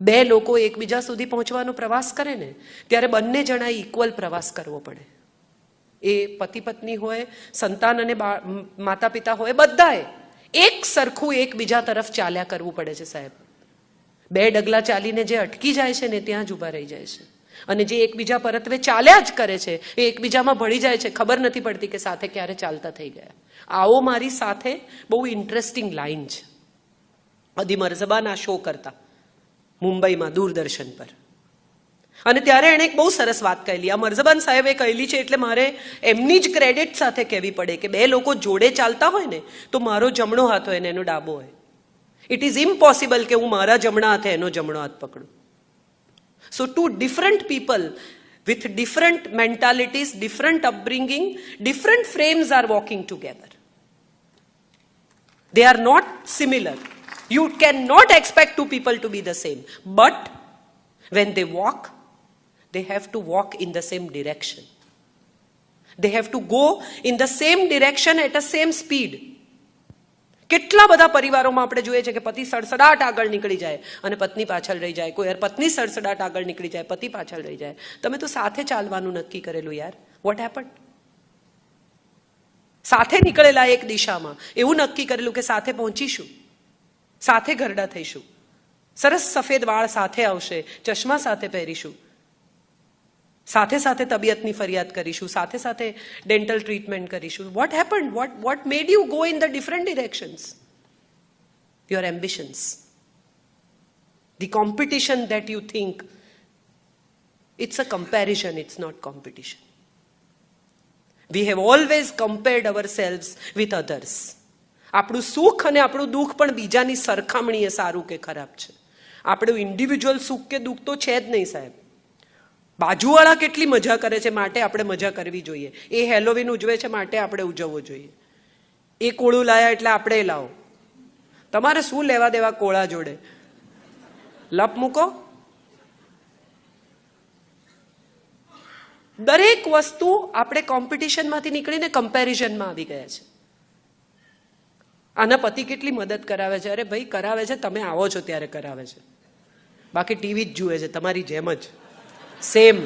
બે લોકો એકબીજા સુધી પહોંચવાનો પ્રવાસ કરે ને ત્યારે બંને જણાએ ઇક્વલ પ્રવાસ કરવો પડે. એ પતિ પત્ની હોય, સંતાન અને માતા પિતા હોય, બધાએ એક સરખું એકબીજા તરફ ચાલ્યા કરવું પડે છે સાહેબ. બે ડગલા ચાલીને જે અટકી જાય છે ને ત્યાં જ ઊભા રહી જાય છે, અને જે એકબીજા પરત્વે ચાલ્યા જ કરે છે એ એકબીજામાં ભળી જાય છે, ખબર નથી પડતી કે સાથે ક્યારે ચાલતા થઈ ગયા. આવો મારી સાથે બહુ ઇન્ટરેસ્ટિંગ લાઈન છે અદી મરઝબાના શો કરતા મુંબઈમાં દૂરદર્શન પર. અને ત્યારે એણે એક બહુ સરસ વાત કહેલી. આ મરઝબાન સાહેબે કહેલી છે એટલે મારે એમની જ ક્રેડિટ સાથે કહેવી પડે કે બે લોકો જોડે ચાલતા હોય ને તો મારો જમણો હાથ હોય ને એનો ડાબો હોય. ઇટ ઇઝ ઇમ્પોસિબલ કે હું મારા જમણા હાથે એનો જમણો હાથ પકડું. So two different people with different mentalities, different upbringing, different frames are walking together. They are not similar. You cannot expect two people to be the same. But when they walk, they have to walk in the same direction. They have to go in the same direction at the same speed. કેટલા બધા પરિવારોમાં આપણે જોઈએ છે કે પતિ સડસડાટ આગળ નીકળી જાય અને પત્ની પાછળ રહી જાય, કોઈ પત્ની સડસડાટ આગળ નીકળી જાય, પતિ પાછળ રહી જાય. તમે તો સાથે ચાલવાનું નક્કી કરેલું યાર, વોટ હેપન્ડ? સાથે નીકળેલા એક દિશામાં એવું નક્કી કરેલું કે સાથે પહોંચીશું, સાથે ઘરડા થઈશું, સરસ સફેદ વાળ સાથે આવશે, ચશ્મા સાથે પહેરીશું, સાથે સાથે તબિયતની ફરિયાદ કરીશું, સાથે સાથે ડેન્ટલ ટ્રીટમેન્ટ કરીશું. What happened? What made you go in the different directions? Your ambitions. The competition that you think, it's a comparison, it's not competition. We have always compared ourselves with others. આપણું સુખ અને આપણું દુઃખ પણ બીજાની સરખામણીએ સારું કે ખરાબ છે. આપણું ઇન્ડિવિજ્યુઅલ સુખ કે દુઃખ તો છે જ નહીં સાહેબ. બાજુવાળા કેટલી મજા કરે છે માટે આપણે મજા કરવી જોઈએ. એ હેલોવીન ઉજવે છે માટે આપણે ઉજવવો જોઈએ. એ કોળું લાયા એટલે આપણે લાવો. તમારે શું લેવા દેવા કોળા જોડે? લપ મૂકો. દરેક વસ્તુ આપણે કોમ્પિટિશનમાંથી નીકળીને કમ્પેરિઝનમાં આવી ગયા છે. આના પતિ કેટલી મદદ કરાવે છે? અરે ભાઈ કરાવે છે, તમે આવો છો ત્યારે કરાવે છે, બાકી ટીવી જ જુએ છે તમારી જેમ જ. સેમ,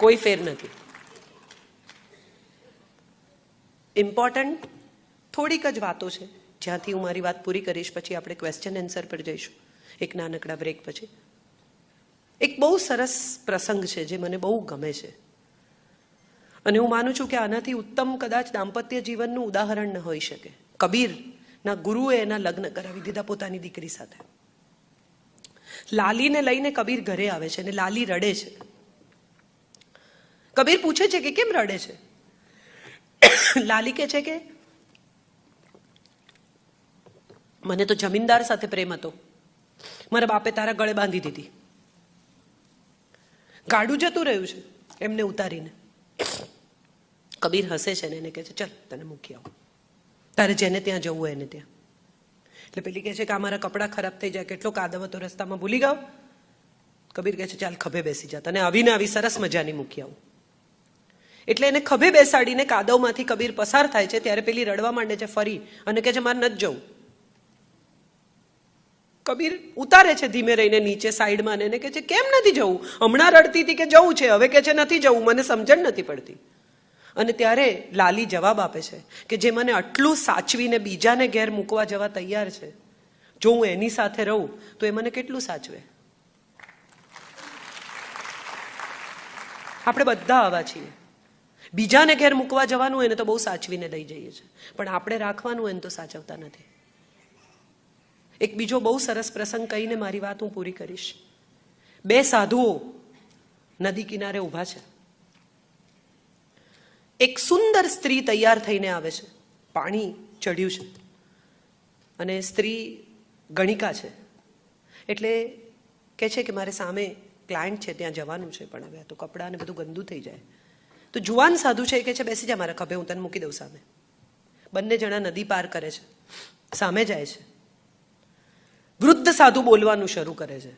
કોઈ ફેર નથી. ઇમ્પોર્ટન્ટ થોડીક જ વાતો છે જ્યાંથી હું મારી વાત પૂરી કરીશ, પછી આપણે ક્વેશ્ચન આન્સર પર જઈશું એક નાનકડા બ્રેક પછી. એક બહુ સરસ પ્રસંગ છે જે મને બહુ ગમે છે અને હું માનું છું કે આનાથી ઉત્તમ કદાચ દાંપત્ય જીવનનું ઉદાહરણ ન હોઈ શકે. કબીરના ગુરુએ એના લગ્ન કરાવી દીધા પોતાની દીકરી સાથે. લાલીને લઈને કબીર ઘરે આવે છે અને લાલી રડે છે. કબીર પૂછે છે કે કેમ રડે છે? લાલી કહે છે કે મને તો જમીનદાર સાથે પ્રેમ હતો, મારા બાપે તારા ગળે બાંધી દીધી. ગાડું જતું રહ્યું છે એમને ઉતારીને. કબીર હસે છે ને એને કહે છે ચલ તને મૂકી આવું, તારે જેને ત્યાં જવું હોય એને ત્યાં. એટલે પેલી કહે છે કે આ મારા કપડાં ખરાબ થઈ જાય, કેટલો કાદવ હતો રસ્તામાં, ભૂલી ગયો? કબીર કહે છે ચાલ ખભે બેસી જા, તને આવીને આવી સરસ મજાની મૂકી આવું. એટલે એને ખભે બેસાડીને કાદવમાંથી કબીર પસાર થાય છે ત્યારે પેલી રડવા માંડે છે ફરી અને કહે છે મારે નથી જવું. કબીર ઉતારે છે ધીમે રહીને નીચે સાઈડમાં અને એને કહે છે કેમ નથી જવું? હમણાં રડતી હતી કે જવું છે, હવે કહે છે નથી જવું, મને સમજણ નથી પડતી. અને ત્યારે લાલી જવાબ આપે છે કે જે મને આટલું સાચવીને બીજાને ઘેર મૂકવા જવા તૈયાર છે, જો હું એની સાથે રહું તો એ મને કેટલું સાચવે. આપણે બધા આવા છીએ. બીજાને ઘેર મૂકવા જવાનું હોય ને તો બહુ સાચવીને લઈ જઈએ છીએ, પણ આપણે રાખવાનું હોય ને તો સાચવતા નથી. એક બીજો બહુ સરસ પ્રસંગ કહીને મારી વાત હું પૂરી કરીશ. બે સાધુઓ નદી કિનારે ઊભા છે. એક સુંદર સ્ત્રી તૈયાર થઈને આવે છે, પાણી ચડ્યું છે અને સ્ત્રી ગણિકા છે. એટલે કહે છે કે મારે સામે ક્લાયન્ટ છે ત્યાં જવાનું છે, પણ હવે તો કપડાં ને બધું ગંદુ થઈ જાય. તો જુવાન સાધુ છે એ કહે છે બેસી જા મારા ખભે, હું તને મૂકી દઉં સામે. બંને જણા નદી પાર કરે છે, સામે જાય છે. વૃદ્ધ સાધુ બોલવાનું શરૂ કરે છે,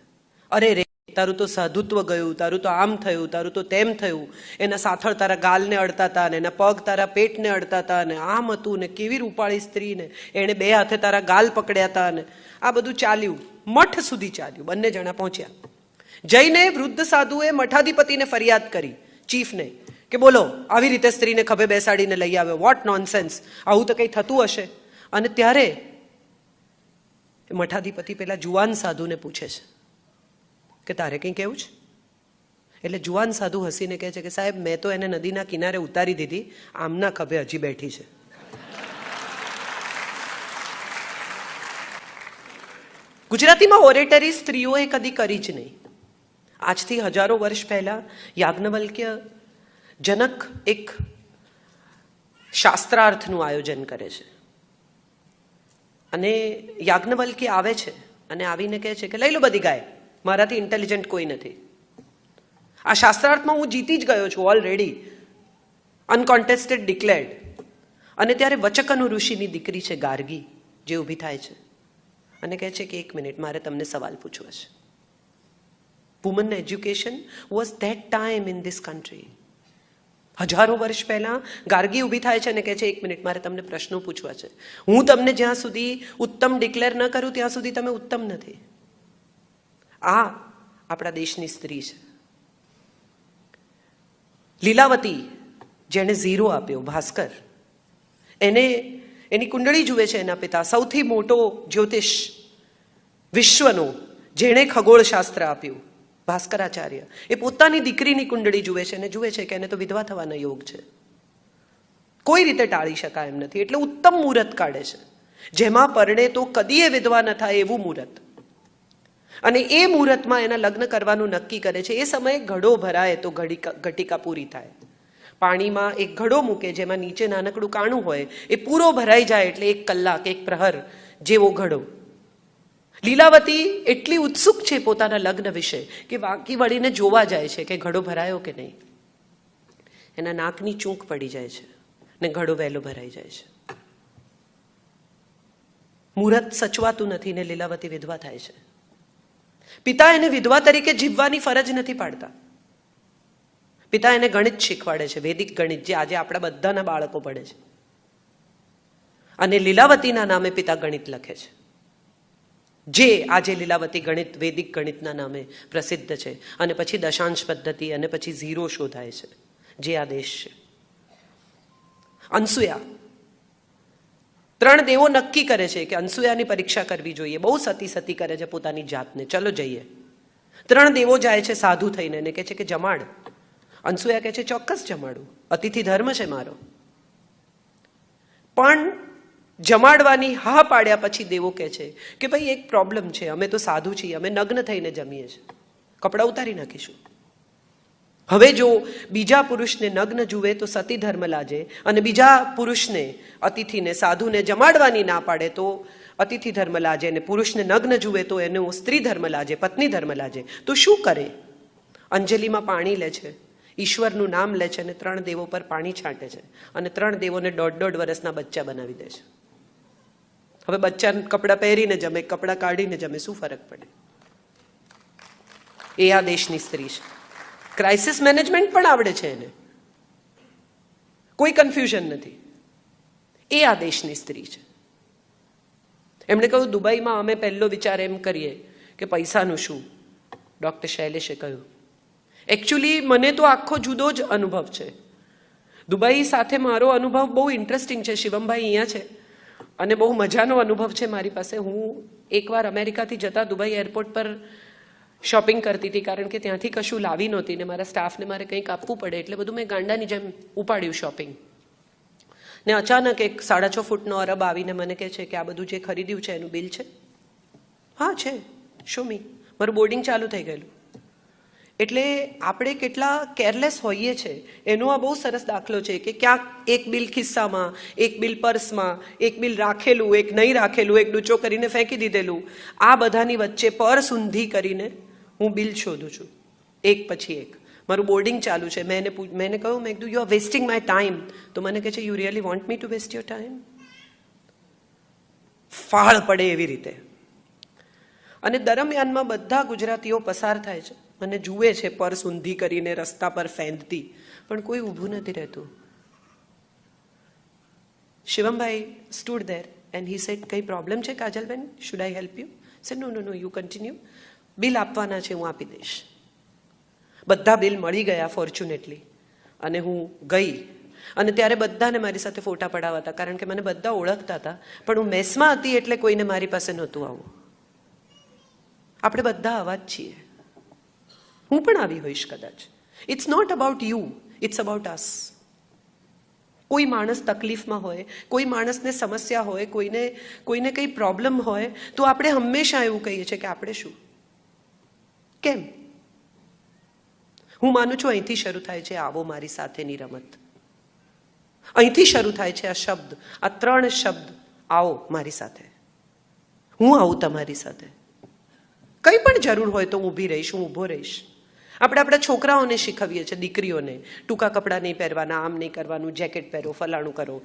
અરે રે તારું તો સાધુત્વ ગયું, તારું તો આમ થયું, તારું તો તેમ થયું, એના સાથળ તારા ગાલને અડતા હતા ને એના પગ તારા પેટને અડતા હતા ને આમ હતું ને કેવી રૂપાળી સ્ત્રી ને એણે બે હાથે તારા ગાલ પકડ્યા હતા ને આ બધું ચાલ્યું. મઠ સુધી ચાલ્યું. બંને જણા પહોંચ્યા. જઈને વૃદ્ધ સાધુએ મઠાધિપતિને ફરિયાદ કરી, ચીફને, કે બોલો આવી રીતે સ્ત્રીને ખભે બેસાડીને લઈ આવ્યો, વોટ નોનસેન્સ, આવું તો કંઈ થતું હશે. અને ત્યારે મઠાધિપતિ પેલા જુવાન સાધુને પૂછે છે કે તારે કંઈ કહેવું છે? એટલે જુવાન સાધુ હસીને કહે છે કે સાહેબ, મેં તો એને નદીના કિનારે ઉતારી દીધી, આમના ખભે હજી બેઠી છે. ગુજરાતીમાં ઓરેટરી સ્ત્રીઓએ કદી કરી જ નહીં. આજથી હજારો વર્ષ પહેલા યાજ્ઞવલ્ક્ય જનક એક શાસ્ત્રાર્થનું આયોજન કરે છે અને યાજ્ઞવલ્ક્ય આવે છે અને આવીને કહે છે કે લઈ લો બધી ગાય, મારાથી ઇન્ટેલિજન્ટ કોઈ નથી. આ શાસ્ત્રાર્થમાં હું જીતી જ ગયો છું ઓલરેડી, અનકોન્ટેસ્ટેડ ડિક્લેર્ડ. અને ત્યારે વચકનુ ઋષિની દીકરી છે ગાર્ગી, જે ઊભી થાય છે અને કહે છે કે એક મિનિટ, મારે તમને સવાલ પૂછવો છે. Woman education was that time in this country. હજારો વર્ષ પહેલા ગાર્ગી ઊભી થાય છે અને કહે છે એક મિનિટ, મારે તમને પ્રશ્નો પૂછવા છે. હું તમને જ્યાં સુધી ઉત્તમ ડિક્લેર ન કરું ત્યાં સુધી તમે ઉત્તમ નથી. આ આપણા દેશની સ્ત્રી છે. લીલાવતી, જેણે 0 આપ્યો, ભાસ્કર, એને એની કુંડળી જુએ છે એના પિતા, સૌથી મોટો જ્યોતિષ વિશ્વનો, જેણે ખગોળશાસ્ત્ર આપ્યું, ભાસ્કરાચાર્ય, એ પોતાની દીકરીની કુંડળી જુએ છે અને જુએ છે કે એને તો વિધવા થવાના યોગ છે, કોઈ રીતે ટાળી શકાય એમ નથી. એટલે ઉત્તમ મુહૂર્ત કાઢે છે, જેમાં પરણે તો કદીએ વિધવા ન થાય એવું મુહૂર્ત. અને એ મુહૂર્તમાં એના લગ્ન કરવાનું નક્કી કરે છે. એ સમયે ઘડો ભરાય તો ઘટિકા પૂરી થાય. પાણીમાં એક ઘડો મૂકે જેમાં નીચે નાનકડું કાણું હોય, એ પૂરો ભરાઈ જાય એટલે 1 કલાક, 1 પ્રહર જેવો ઘડો. લીલાવતી એટલી ઉત્સુક છે પોતાના લગ્ન વિશે કે વાંકી વળીને જોવા જાય છે કે ઘડો ભરાયો કે નહીં. એના નાકની ચૂંક પડી જાય છે ને ઘડો વહેલો ભરાઈ જાય છે. મુહૂર્ત સચવાતું નથી ને લીલાવતી વિધવા થાય છે. પિતા એને વિધવા તરીકે જીવવાની ફરજ નથી પાડતા. પિતા એને ગણિત શીખવાડે છે, વૈદિક ગણિત, જે આજે આપણા બધાના બાળકો પડે છે. અને લીલાવતીના નામે પિતા ગણિત લખે છે, જે આજે લીલાવતી ગણિત, વૈદિક ગણિતના નામે પ્રસિદ્ધ છે. અને પછી દશાંશ પદ્ધતિ અને પછી 0 શોધાય છે, જે આ દેશ છે. અનસુયા, 3 દેવો નક્કી કરે છે કે અનસુયાની પરીક્ષા કરવી જોઈએ. બહુ સતી કરે છે પોતાની જાતને, ચલો જઈએ. 3 દેવો જાય છે સાધુ થઈને અને કહે છે કે જમાડ. અનસુયા કહે છે ચોક્કસ જમાડું, અતિથિ ધર્મ છે મારો. પણ જમાડવાની હા પાડ્યા પછી દેવો કહે છે કે ભાઈ એક પ્રોબ્લેમ છે, અમે તો સાધુ છીએ, અમે નગ્ન થઈને જમીએ છીએ, કપડાં ઉતારી નાખીશું. હવે જો બીજા પુરુષને નગ્ન જુએ તો સતી ધર્મ લાજે, અને બીજા પુરુષને, અતિથિને, સાધુને જમાડવાની ના પાડે તો અતિથિ ધર્મ લાજે, અને પુરુષને નગ્ન જુએ તો એનો સ્ત્રી ધર્મ લાજે, પત્ની ધર્મ લાજે. તો શું કરે? અંજલિમાં પાણી લે છે, ઈશ્વરનું નામ લે છે અને 3 દેવો પર પાણી છાંટે છે અને 3 દેવોને 1.5 વર્ષના બચ્ચા બનાવી દે છે. હવે બચ્ચા કપડાં પહેરીને જમે, કપડાં કાઢીને જમે, શું ફરક પડે? એ આ દેશની સ્ત્રી છે. ક્રાઇસિસ મેનેજમેન્ટ પણ આવડે છે એને, કોઈ કન્ફ્યુઝન નથી. એ આ દેશની સ્ત્રી છે. એમણે કહ્યું દુબઈમાં અમે પહેલો વિચાર એમ કરીએ કે પૈસાનું શું. ડૉક્ટર શૈલેષે કહ્યું એકચ્યુઅલી મને તો આખો જુદો જ અનુભવ છે. દુબઈ સાથે મારો અનુભવ બહુ ઇન્ટરેસ્ટિંગ છે. શિવમભાઈ અહીંયા છે અને બહુ મજાનો અનુભવ છે મારી પાસે. હું એકવાર અમેરિકાથી જતા દુબઈ એરપોર્ટ પર શોપિંગ કરતી હતી, કારણ કે ત્યાંથી કશું લાવી નહોતી ને મારા સ્ટાફને મારે કંઈક આપવું પડે, એટલે બધું મેં ગાંડાની જેમ ઉપાડ્યું શોપિંગ. ને અચાનક એક 6.5 ફૂટનો અરબ આવીને મને કહે છે કે આ બધું જે ખરીદ્યું છે એનું બિલ છે? હા છે, શો મી. મારું બોર્ડિંગ ચાલુ થઈ ગયેલું. એટલે આપણે કેટલા કેરલેસ હોઈએ છીએ એનો આ બહુ સરસ દાખલો છે કે ક્યાંક એક બિલ ખિસ્સામાં, એક બિલ પર્સમાં, એક બિલ રાખેલું, એક નહીં રાખેલું, એક ડૂચો કરીને ફેંકી દીધેલું. આ બધાની વચ્ચે પર્સ ઊંધી કરીને હું બિલ શોધું છું, એક પછી એક. મારું બોર્ડિંગ ચાલુ છે. મેં કહ્યું, મેં કીધું you are wasting my time. તો મને કહે છે you really want me to waste your time? ફાળ પડે એવી રીતે. અને દરમિયાનમાં બધા ગુજરાતીઓ પસાર થાય છે અને જુએ છે પર્સ ઊંધી કરીને રસ્તા પર ફેંદતી, પણ કોઈ ઊભું નથી રહેતું. શિવમભાઈ stood there and he said, કઈ પ્રોબ્લેમ છે કાજલબેન? Should I help you? Say no no no you continue, bill આપવાના છે, હું આપી દઈશ. બધા બિલ મળી ગયા ફોર્ચ્યુનેટલી, અને હું ગઈ. અને ત્યારે બધાને મારી સાથે ફોટા પડાવવા હતા, કારણ કે મને બધા ઓળખતા હતા, પણ હું મેસમાં હતી એટલે કોઈને મારી પાસે નહોતું આવવું. આપણે બધા આવા જ છીએ. હું પણ આવી હોઈશ કદાચ. It's not about you, it's about us. કોઈ માણસ તકલીફમાં હોય, કોઈ માણસને સમસ્યા હોય, કોઈને કંઈ પ્રોબ્લેમ હોય, તો આપણે હંમેશા એવું કહીએ છીએ કે આપણે શું, કેમ. હું માનું છું અહીંથી શરૂ થાય છે આવો મારી સાથેની રમત. અહીંથી શરૂ થાય છે આ શબ્દ, આ 3 શબ્દ, આવો મારી સાથે, હું આવું તમારી સાથે. કંઈ પણ જરૂર હોય તો હું ઊભી રહીશ, હું ઊભો રહીશ. આપણે આપણા છોકરાઓને શીખવીએ છીએ, દીકરીઓને, ટૂંકા કપડાં નહીં પહેરવાના, આમ નહીં કરવાનું, જેકેટ પહેરો, ફલાણું કરો,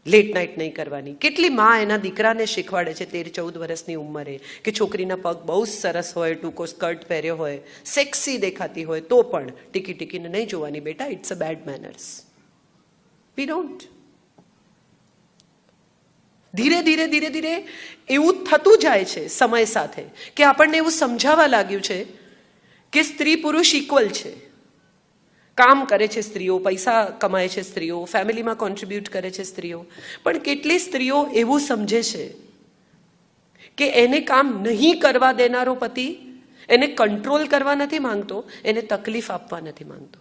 લેટ નાઇટ નહીં કરવાની. કેટલી માં એના દીકરાને શીખવાડે છે 13-14 વર્ષની ઉંમરે કે છોકરીના પગ બહુ સરસ હોય, ટૂંકો સ્કર્ટ પહેર્યો હોય, સેક્સી દેખાતી હોય, તો પણ ટીકી ટીકીને નહીં જોવાની બેટા, it's a bad manners. We don't. ધીરે ધીરે ધીરે ધીરે એવું થતું જાય છે સમય સાથે કે આપણને એવું સમજાવવા લાગ્યું છે કે સ્ત્રી પુરુષ ઇક્વલ છે. કામ કરે છે સ્ત્રીઓ, પૈસા કમાય છે સ્ત્રીઓ, ફેમિલીમાં કોન્ટ્રીબ્યુટ કરે છે સ્ત્રીઓ. પણ કેટલી સ્ત્રીઓ એવું સમજે છે કે એને કામ નહીં કરવા દેનારો પતિ એને કંટ્રોલ કરવા નથી માંગતો, એને તકલીફ આપવા નથી માંગતો.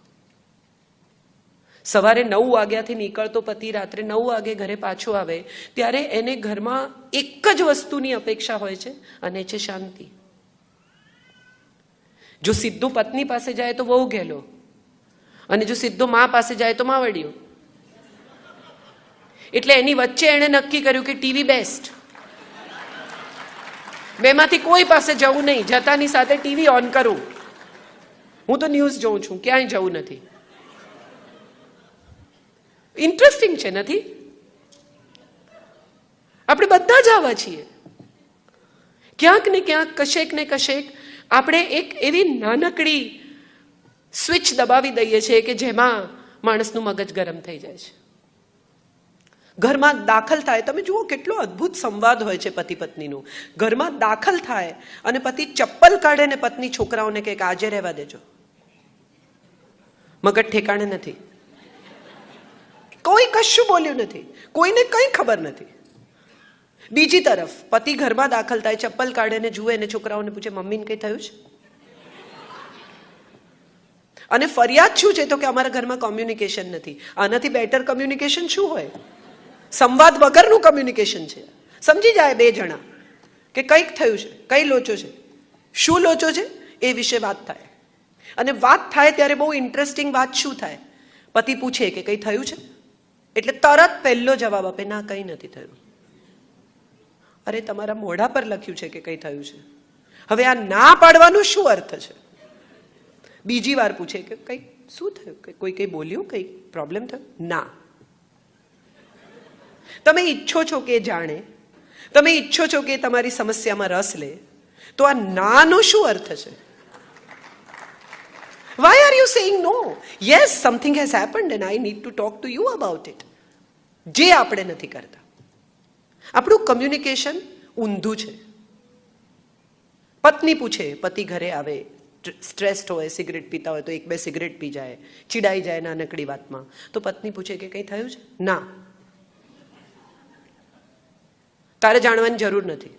સવારે 9 વાગ્યાથી નીકળતો પતિ રાત્રે 9 વાગે ઘરે પાછો આવે ત્યારે એને ઘરમાં એક જ વસ્તુની અપેક્ષા હોય છે, અને છે શાંતિ. જો સીધું પત્ની પાસે જાય તો વહુ ગેલો, અને જો સીધો મા પાસે જાય તો માવડિયો. એટલે એની વચ્ચે એણે નક્કી કર્યું કે ટીવી બેસ્ટ. બેમાંથી કોઈ પાસે જવું નહીં, જતાની સાથે ટીવી ઓન કરું. હું તો ન્યૂઝ જોઉં છું, ક્યાંય જવું નથી. ઇન્ટરેસ્ટિંગ છે નથી? આપણે બધા જ આવા છીએ. ક્યાંક ને ક્યાંક, કશેક ને કશેક આપણે એક એવી નાનકડી સ્વિચ દબાવી દઈએ છીએ કે જેમાં માણસનું મગજ ગરમ થઈ જાય છે. ઘરમાં દાખલ થાય, તમે જુઓ કેટલો અદ્ભુત સંવાદ હોય છે પતિ પત્નીનું. ઘરમાં દાખલ થાય અને પતિ ચપ્પલ કાઢે ને પત્ની છોકરાઓને કહે કે આજે રહેવા દેજો, મગજ ઠેકાણે નથી. કોઈ કશું બોલ્યું નથી, કોઈને કંઈ ખબર નથી. બીજી તરફ પતિ ઘરમાં દાખલ થાય, ચપ્પલ કાઢે ને જુએ ને છોકરાઓને પૂછે મમ્મીને કંઈ થયું છે? અને ફરિયાદ શું છે? તો કે અમારા ઘરમાં કોમ્યુનિકેશન નથી. આનાથી બેટર કોમ્યુનિકેશન શું હોય? સંવાદ વગરનું કોમ્યુનિકેશન છે. સમજી જાય 2 જણા કે કંઈક થયું છે, કઈ લોચો છે, શું લોચો છે, એ વિશે વાત થાય. અને વાત થાય ત્યારે બહુ ઇન્ટરેસ્ટિંગ વાત શું થાય? પતિ પૂછે કે કંઈ થયું છે, એટલે તરત પહેલો જવાબ આપે, ના કંઈ નથી થયું. અરે તમારા મોઢા પર લખ્યું છે કે કંઈ થયું છે. હવે આ ના પાડવાનો શું અર્થ છે? બીજી વાર પૂછે કે કંઈ શું થયું, કોઈ કંઈ બોલ્યું, કંઈ પ્રોબ્લેમ થયો? ના. તમે ઈચ્છો છો કે જાણે, તમે ઈચ્છો છો કે તમારી સમસ્યામાં રસ લે, તો આ નાનો શું અર્થ છે? Why are you saying no? Yes, something has happened and I need to talk to you about it. જે આપણે નથી કરતા. આપણું કમ્યુનિકેશન ઊંધું છે. પત્ની પૂછે, પતિ ઘરે આવે, સ્ટ્રેસ્ડ હોય, સિગરેટ પીતા હોય તો 1-2 સિગરેટ પી જાય, ચીડાઈ જાય નાનકડી વાતમાં, તો પત્ની પૂછે કે કંઈ થયું છે? ના. તારે જાણવાની જરૂર નથી.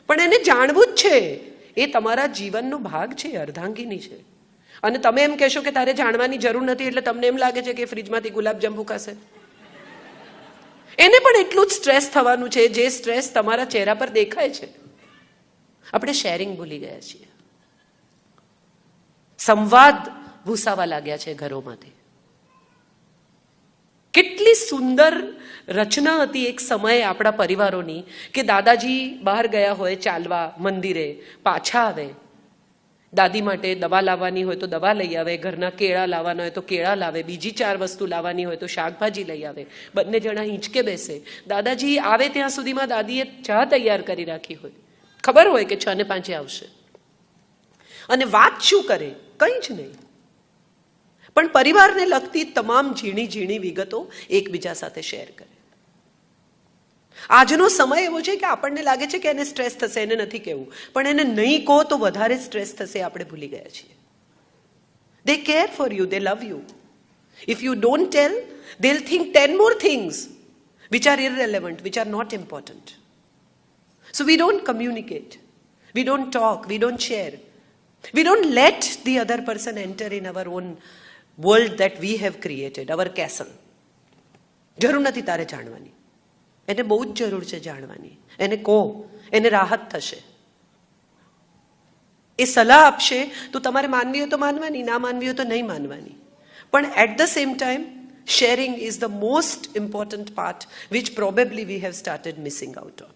પણ એને જાણવું જ છે. એ તમારા જીવનનો ભાગ છે, અર્ધાંગીની છે. અને તમે એમ કહેશો કે તારે જાણવાની જરૂર નથી એટલે તમને એમ લાગે છે કે ફ્રીજમાંથી ગુલાબજાંબુ ખાશે. એને પણ એટલું જ સ્ટ્રેસ થવાનું છે જે સ્ટ્રેસ તમારા ચહેરા પર દેખાય છે. આપણે શેરિંગ ભૂલી ગયા છીએ. સંવાદ ભૂસાવા લાગ્યા છે ઘરોમાંથી. કેટલી સુંદર રચના હતી એક સમયે આપણા પરિવારોની કે દાદાજી બહાર ગયા હોય ચાલવા મંદિરે, પાછા આવે, દાદી માટે દવા લાવવાની હોય તો દવા લઈ આવે, ઘરના કેળા લાવવાના હોય તો કેળા લાવે, બીજી 4 વસ્તુ લાવવાની હોય તો શાકભાજી લઈ આવે. બંને જણા હિંચકે બેસે. દાદાજી આવે ત્યાં સુધીમાં દાદીએ ચા તૈયાર કરી રાખી હોય, ખબર હોય કે 6:05 આવશે. અને વાત શું કરે? કંઈ જ નહીં. પણ પરિવારને લગતી તમામ ઝીણી ઝીણી વિગતો એકબીજા સાથે શેર કરે. આજનો સમય એવો છે કે આપણને લાગે છે કે એને સ્ટ્રેસ થશે, એને નથી કહેવું, પણ એને નહીં કહો તો વધારે સ્ટ્રેસ થશે, આપણે ભૂલી ગયા છીએ. They care for you, they love you. If you don't tell, they'll think 10 more things which are irrelevant, which are not important. So we don't communicate, we don't talk, we don't share. We don't let the other person enter in our own world that we have created, our castle. જરૂર નથી તારે જાણવાની, એને બહુ જ જરૂર છે જાણવાની. એને કહો, એને રાહત થશે. એ સલાહ આપશે તો તમારે માનવી હોય તો માનવાની, ના માનવી હોય તો નહીં માનવાની. પણ at the same time sharing is the most important part which probably we have started missing out on.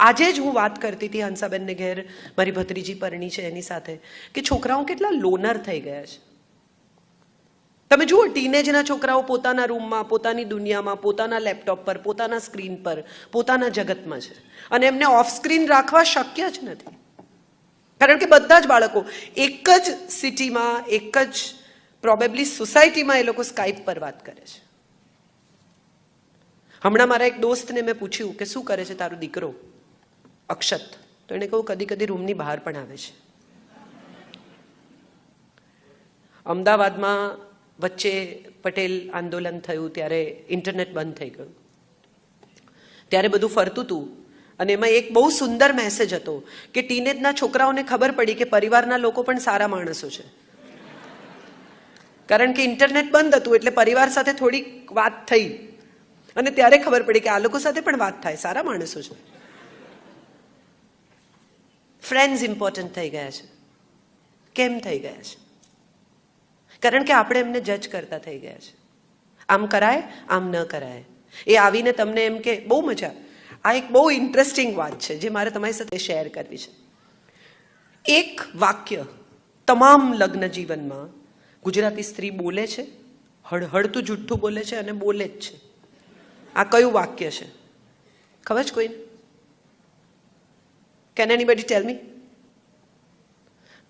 આજે જ હું વાત કરતી હતી હંસાબેનને ઘેર, મારી ભત્રીજી પરણી છે એની સાથે, કે છોકરાઓ કેટલા લોનર થઈ ગયા છે. તમે જુઓ, ટીનેજના છોકરાઓ પોતાના રૂમમાં, પોતાની દુનિયામાં, પોતાના લેપટોપ પર, પોતાના સ્ક્રીન પર, પોતાના જગતમાં છે, અને એમને ઓફ સ્ક્રીન રાખવા શક્ય જ નથી. કારણ કે બધા જ બાળકો એક જ સિટીમાં, એક જ પ્રોબેબલી સોસાયટીમાં એ લોકો સ્કાઇપ પર વાત કરે છે. હમણાં મારા એક દોસ્તને મેં પૂછ્યું કે શું કરે છે તારો દીકરો અક્ષત, તો એને કહું કદી કદી રૂમની બહાર પણ આવે છે. અમદાવાદમાં વચ્ચે પટેલ આંદોલન થયું ત્યારે ઇન્ટરનેટ બંધ થઈ ગયું, ત્યારે બધું ફરતું હતું, અને એમાં એક બહુ સુંદર મેસેજ હતો કે ટીનેજના છોકરાઓને ખબર પડી કે પરિવારના લોકો પણ સારા માણસો છે. કારણ કે ઇન્ટરનેટ બંધ હતું એટલે પરિવાર સાથે થોડીક વાત થઈ, અને ત્યારે ખબર પડી કે આ લોકો સાથે પણ વાત થાય, સારા માણસો છે. ફ્રેન્ડ્સ ઇમ્પોર્ટન્ટ થઈ ગયા છે. કેમ થઈ ગયા છે? કારણ કે આપણે એમને જજ કરતા થઈ ગયા છે. આમ કરાય, આમ ન કરાય. એ આવીને તમને એમ કે બહુ મજા. આ એક બહુ ઇન્ટરેસ્ટિંગ વાત છે જે મારે તમારી સાથે શેર કરવી છે. એક વાક્ય તમામ લગ્ન જીવનમાં ગુજરાતી સ્ત્રી બોલે છે, હળહળતું જુઠ્ઠું બોલે છે અને બોલે જ છે. આ કયું વાક્ય છે ખબર છે કોઈને? કેન એનીબડી ટેલ મી?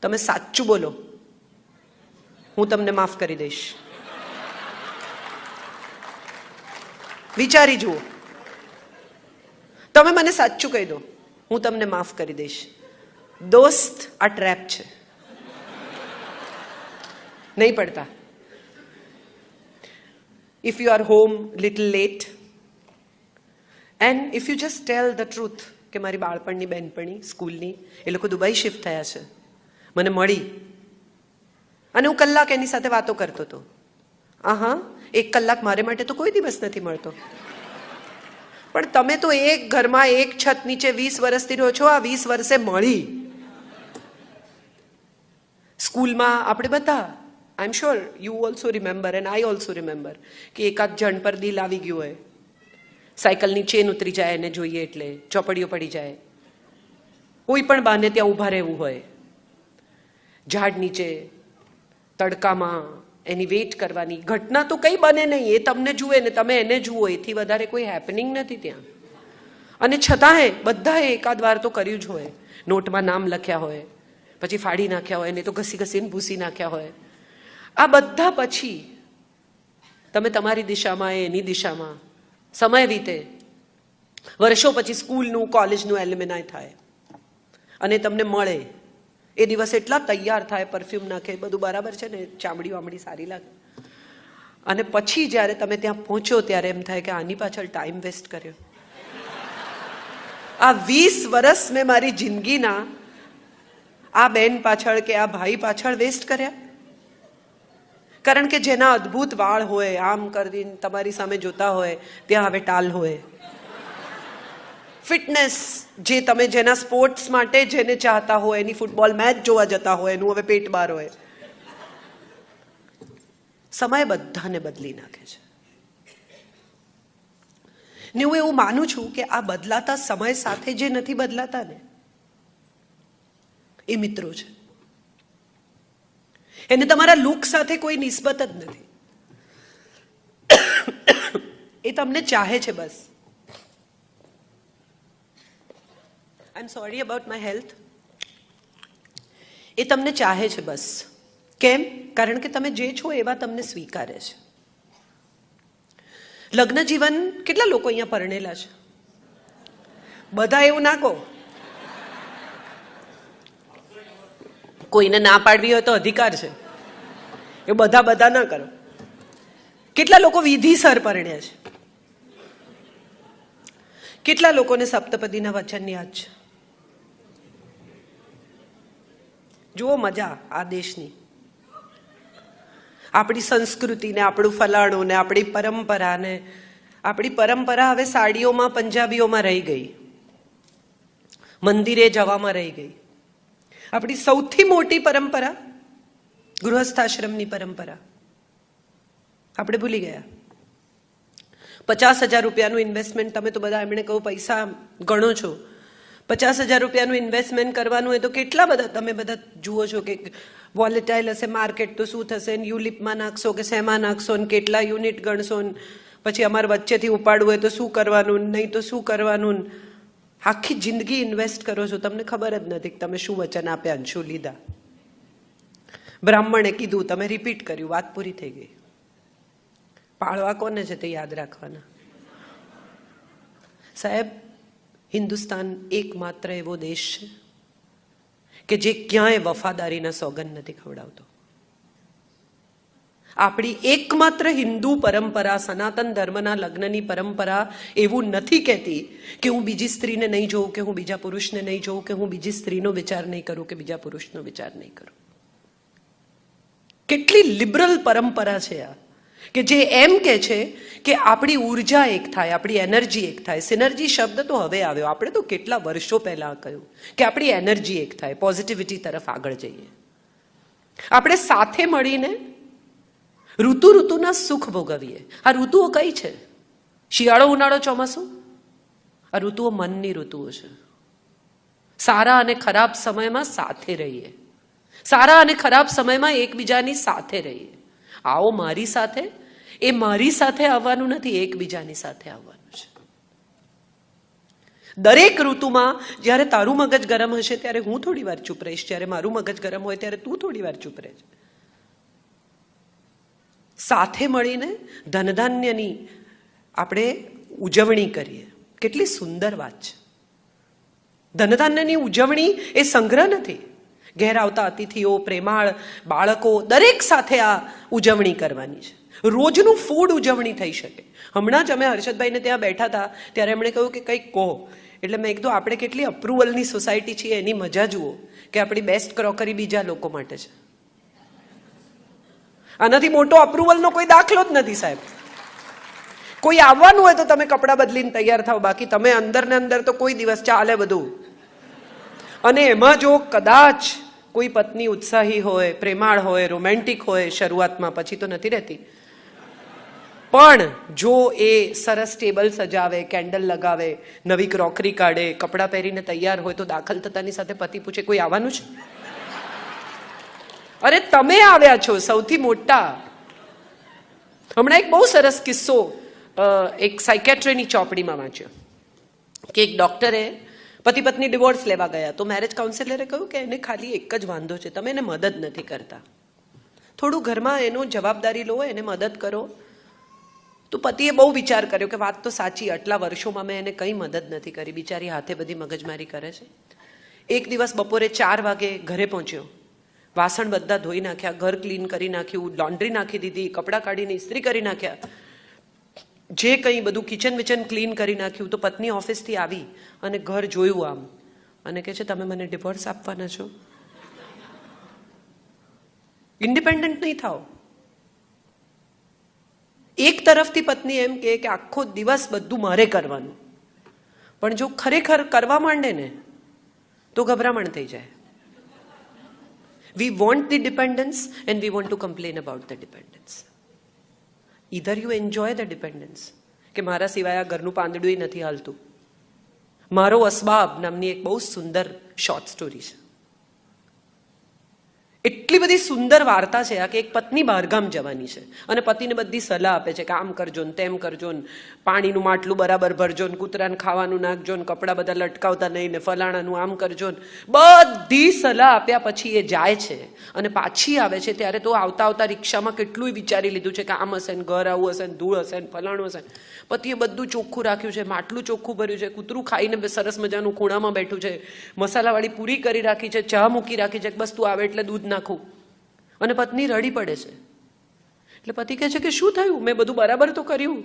તમે સાચું બોલો, હું તમને માફ કરી દઈશ. વિચારી જુઓ, તમે મને સાચું કહી દો, હું તમને માફ કરી દઈશ. દોસ્ત, આ ટ્રેપ છે, નહીં પડતા. If you are home little late and if you just tell the truth કે મારી બાળપણની બહેનપણી સ્કૂલની, એ લોકો દુબઈ શિફ્ટ થયા છે, મને મળી અને હું કલાક એની સાથે વાતો કરતો હતો. હા, 1 કલાક મારે માટે તો કોઈ દિવસ નથી મળતો, પણ તમે તો એક ઘરમાં એક છત નીચે 20 વર્ષથી રહો છો, આ 20 વર્ષે મળી. સ્કૂલમાં આપણે બધા, I am sure you also remember and I also remember, કે એકાદ જણ પર દિલ આવી ગયું હોય, સાયકલની ચેન ઉતરી જાય એને જોઈએ એટલે, ચોપડીઓ પડી જાય, કોઈ પણ બહાને ત્યાં ઊભા રહેવું હોય, ઝાડ નીચે તડકામાં એની વેઇટ કરવાની. ઘટના તો કંઈ બને નહીં, એ તમને જુએ ને તમે એને જુઓ, એથી વધારે કોઈ હેપનિંગ નથી ત્યાં. અને છતાંય બધાએ એકાદ વાર તો કર્યું જ હોય. નોટમાં નામ લખ્યા હોય, પછી ફાડી નાખ્યા હોય, ને તો ઘસી ઘસીને ભૂસી નાખ્યા હોય. આ બધા પછી તમે તમારી દિશામાં, એની દિશામાં, સમય વીતે, વર્ષો પછી સ્કૂલનું કોલેજનું એલ્યુમિનાય થાય અને તમને મળે. એ દિવસ એટલા તૈયાર થાય, પરફ્યુમ નાખે, બધું બરાબર છે ને, ચામડી વામડી સારી લાગે, અને પછી જ્યારે તમે ત્યાં પહોંચો ત્યારે એમ થાય કે આની પાછળ ટાઈમ વેસ્ટ કર્યો. આ 20 વર્ષ મેં મારી જિંદગીના આ બેન પાછળ કે આ ભાઈ પાછળ વેસ્ટ કર્યા. કારણ કે જેના અદ્ભુત વાળ હોય, આમ કરીને તમારી સામે જોતા હોય, ત્યાં હવે ટાલ હોય. ફિટનેસ, જે તમે જેના સ્પોર્ટ્સ માટે જેને ચાહતા હોય, એની ફૂટબોલ મેચ જોવા જતા હોય, એનું હવે પેટ બહાર હોય. સમય બધાને બદલી નાખે છે. ને હું એવું માનું છું કે આ બદલાતા સમય સાથે જે નથી બદલાતા ને, એ મિત્રો છે. એને તમારા લુક સાથે કોઈ નિસ્બત જ નથી. એ તમને ચાહે છે બસ. I am sorry about my health. એ તમને ચાહે છે બસ. કેમ? કારણ કે તમે જે છો એવા તમને સ્વીકારે છે. લગ્ન જીવન કેટલા લોકો અહીંયા પરણેલા છે? બધા એવું ના કહો. કોઈને ના પાડવી હોય તો અધિકાર છે, એ બધા ના કરો. કેટલા લોકો વિધિસર પરણ્યા છે? કેટલા લોકોને સપ્તપદીના વચન યાદ છે? જુઓ મજા આ દેશની, આપણી સંસ્કૃતિને, આપણું ફલાણું ને આપણી પરંપરાને. આપણી પરંપરા હવે સાડીઓમાં, પંજાબીઓમાં રહી ગઈ, મંદિરે જવામાં રહી ગઈ. આપણી સૌથી મોટી પરંપરા ગૃહસ્થાશ્રમની પરંપરા આપણે ભૂલી ગયા. 50,000 રૂપિયાનું ઇન્વેસ્ટમેન્ટ, તમે તો બધા એમણે કહું પૈસા ગણો છો, 50,000 રૂપિયાનું ઇન્વેસ્ટમેન્ટ કરવાનું હોય તો કેટલા બધા તમે બધા જુઓ છો કે વોલેટાઇલ હશે માર્કેટ તો શું થશે, યુલિપમાં નાખશો કે શેમાં નાખશો, ને કેટલા યુનિટ ગણશો, પછી અમારે વચ્ચેથી ઉપાડવું હોય તો શું કરવાનું, નહીં તો શું કરવાનું. આખી જિંદગી ઇન્વેસ્ટ કરો છો, તમને ખબર જ નથી કે તમે શું વચન આપ્યા અને શું લીધા. બ્રાહ્મણે કીધું, તમે રિપીટ કર્યું, વાત પૂરી થઈ ગઈ. પાળવા કોને છે તે યાદ રાખવાના. સાહેબ, હિન્દુસ્તાન એકમાત્ર એવો દેશ છે કે જે ક્યાંય વફાદારીના સોગંદ નથી ખવડાવતો. આપણી એકમાત્ર હિન્દુ પરંપરા, સનાતન ધર્મના લગ્નની પરંપરા એવું નથી કહેતી કે હું બીજી સ્ત્રીને નહીં જોઉં, કે હું બીજા પુરુષને નહીં જોઉં, કે હું બીજી સ્ત્રીનો વિચાર નહીં કરું, કે બીજા પુરુષનો વિચાર નહીં કરું. કેટલી લિબરલ પરંપરા છે આ, કે જે એમ કે છે કે આપણી ઉર્જા એક થાય, આપણી એનર્જી એક થાય. સિનર્જી શબ્દ તો હવે આવ્યો, આપણે તો કેટલા વર્ષો પહેલા કહ્યું કે આપણી એનર્જી એક થાય, પોઝિટિવિટી તરફ આગળ જઈએ. આપણે સાથે મળીને ઋતુના સુખ ભોગવીએ. આ ઋતુઓ કઈ છે? શિયાળો, ઉનાળો, ચોમાસું. આ ઋતુઓ મનની ઋતુઓ છે. સારા અને ખરાબ સમયમાં સાથે રહીએ, સારા અને ખરાબ સમયમાં એકબીજાની સાથે રહીએ. આવો મારી સાથે, એ મારી સાથે આવવાનું નથી, એકબીજાની સાથે આવવાનું છે. દરેક ઋતુમાં જ્યારે તારું મગજ ગરમ હશે ત્યારે હું થોડી વાર ચૂપ રહીશ, જ્યારે મારું મગજ ગરમ હોય ત્યારે તું થોડી વાર ચૂપ રહેજે. સાથે મળીને ધનધાન્યની આપણે ઉજવણી કરીએ. કેટલી સુંદર વાત છે. ધનધાન્યની ઉજવણી એ સંગ્રહ નથી. ઘેર આવતા અતિથિઓ, પ્રેમાળ બાળકો, દરેક સાથે આ ઉજવણી કરવાની છે. રોજનું ફૂડ ઉજવણી થઈ શકે. હમણાં જ અમે હર્ષદભાઈને ત્યાં બેઠા હતા ત્યારે એમણે કહ્યું કે કંઈક કહો, એટલે મેં કીધું આપણે કેટલી અપ્રુવલની સોસાયટી છીએ, એની મજા જુઓ કે આપણી બેસ્ટ ક્રોકરી બીજા લોકો માટે છે. આનાથી મોટો અપ્રુવલનો કોઈ દાખલો જ નથી સાહેબ. કોઈ આવવાનું હોય તો તમે કપડાં બદલીને તૈયાર થાવ, બાકી તમે અંદર ને અંદર તો કોઈ દિવસ ચાલે બધું. અને એમાં જો કદાચ કોઈ પત્ની ઉત્સાહી હોય, પ્રેમાળ હોય, રોમેન્ટિક હોય શરૂઆતમાં, પછી તો નથી રહેતી, પણ જો એ સરસ ટેબલ સજાવે, કેન્ડલ લગાવે, નવી ક્રોકરી કાઢે, કપડાં પહેરીને તૈયાર હોય, તો દાખલ થતાની સાથે પતિ પૂછે કોઈ આવવાનું છે? અરે તમે આવ્યા છો સૌથી મોટા. હમણાં એક બહુ સરસ કિસ્સો એક સાયકેટ્રીની ચોપડીમાં વાંચ્યો કે એક ડોક્ટરે પતિ પત્ની ડિવોર્સ લેવા ગયા તો મેરેજ કાઉન્સિલરે કહ્યું કે એને ખાલી એક જ વાંધો છે, તમે એને મદદ નથી કરતા, થોડું ઘરમાં એનો જવાબદારી લો, એને મદદ કરો. તો પતિએ બહુ વિચાર કર્યો કે વાત તો સાચી, આટલા વર્ષોમાં મેં એને કંઈ મદદ નથી કરી, બિચારી હાથે બધી મગજમારી કરે છે. એક દિવસ બપોરે 4 વાગે ઘરે પહોંચ્યો, વાસણ બધા ધોઈ નાખ્યા, ઘર ક્લીન કરી નાખ્યું, લોન્ડ્રી નાખી દીધી, કપડાં કાઢીને ઇસ્ત્રી કરી નાખ્યા, જે કંઈ બધું કિચન વિચન ક્લીન કરી નાખ્યું. તો પત્ની ઓફિસથી આવી અને ઘર જોયું આમ અને કહે છે તમે મને ડિવોર્સ આપવાના છો? ઇન્ડિપેન્ડન્ટ નહીં થાઓ. એક તરફથી પત્ની એમ કે આખો દિવસ બધું મારે કરવાનું, પણ જો ખરેખર કરવા માંડે ને તો ગભરામણ થઈ જાય. We want the dependence and we want to complain about the dependence. Either you enjoy the dependence, કે મારા સિવાય આ ઘરનું પાંદડું નથી હાલતું. મારો અસબાબ નામની એક બહુ સુંદર શોર્ટ સ્ટોરી છે. કેટલી બધી સુંદર વાર્તા છે આ, કે એક પત્ની બહારગામ જવાની છે અને પતિને બધી સલાહ આપે છે કે આમ કરજો ને તેમ કરજો ને, પાણીનું માટલું બરાબર ભરજો ને, કૂતરાને ખાવાનું નાખજો ને, કપડાં બધા લટકાવતા નહીં ને, ફલાણાનું આમ કરજો ને, બધી સલાહ આપ્યા પછી એ જાય છે અને પાછી આવે છે ત્યારે તો આવતા આવતા રિક્ષામાં કેટલું વિચારી લીધું છે કે આમ હશે ને, ઘર આવું હશે ને, ધૂળ હશે ને, ફલાણું હશે. પતિએ બધું ચોખ્ખું રાખ્યું છે, માટલું ચોખ્ખું ભર્યું છે, કૂતરું ખાઈને સરસ મજાનું ખૂણામાં બેઠું છે, મસાલાવાળી પૂરી કરી રાખી છે, ચા મૂકી રાખી છે, બસ તું આવે એટલે દૂધ નાખું. અને પત્ની રડી પડે છે. એટલે પતિ કહે છે કે શું થયું, મેં બધું બરાબર તો કર્યું.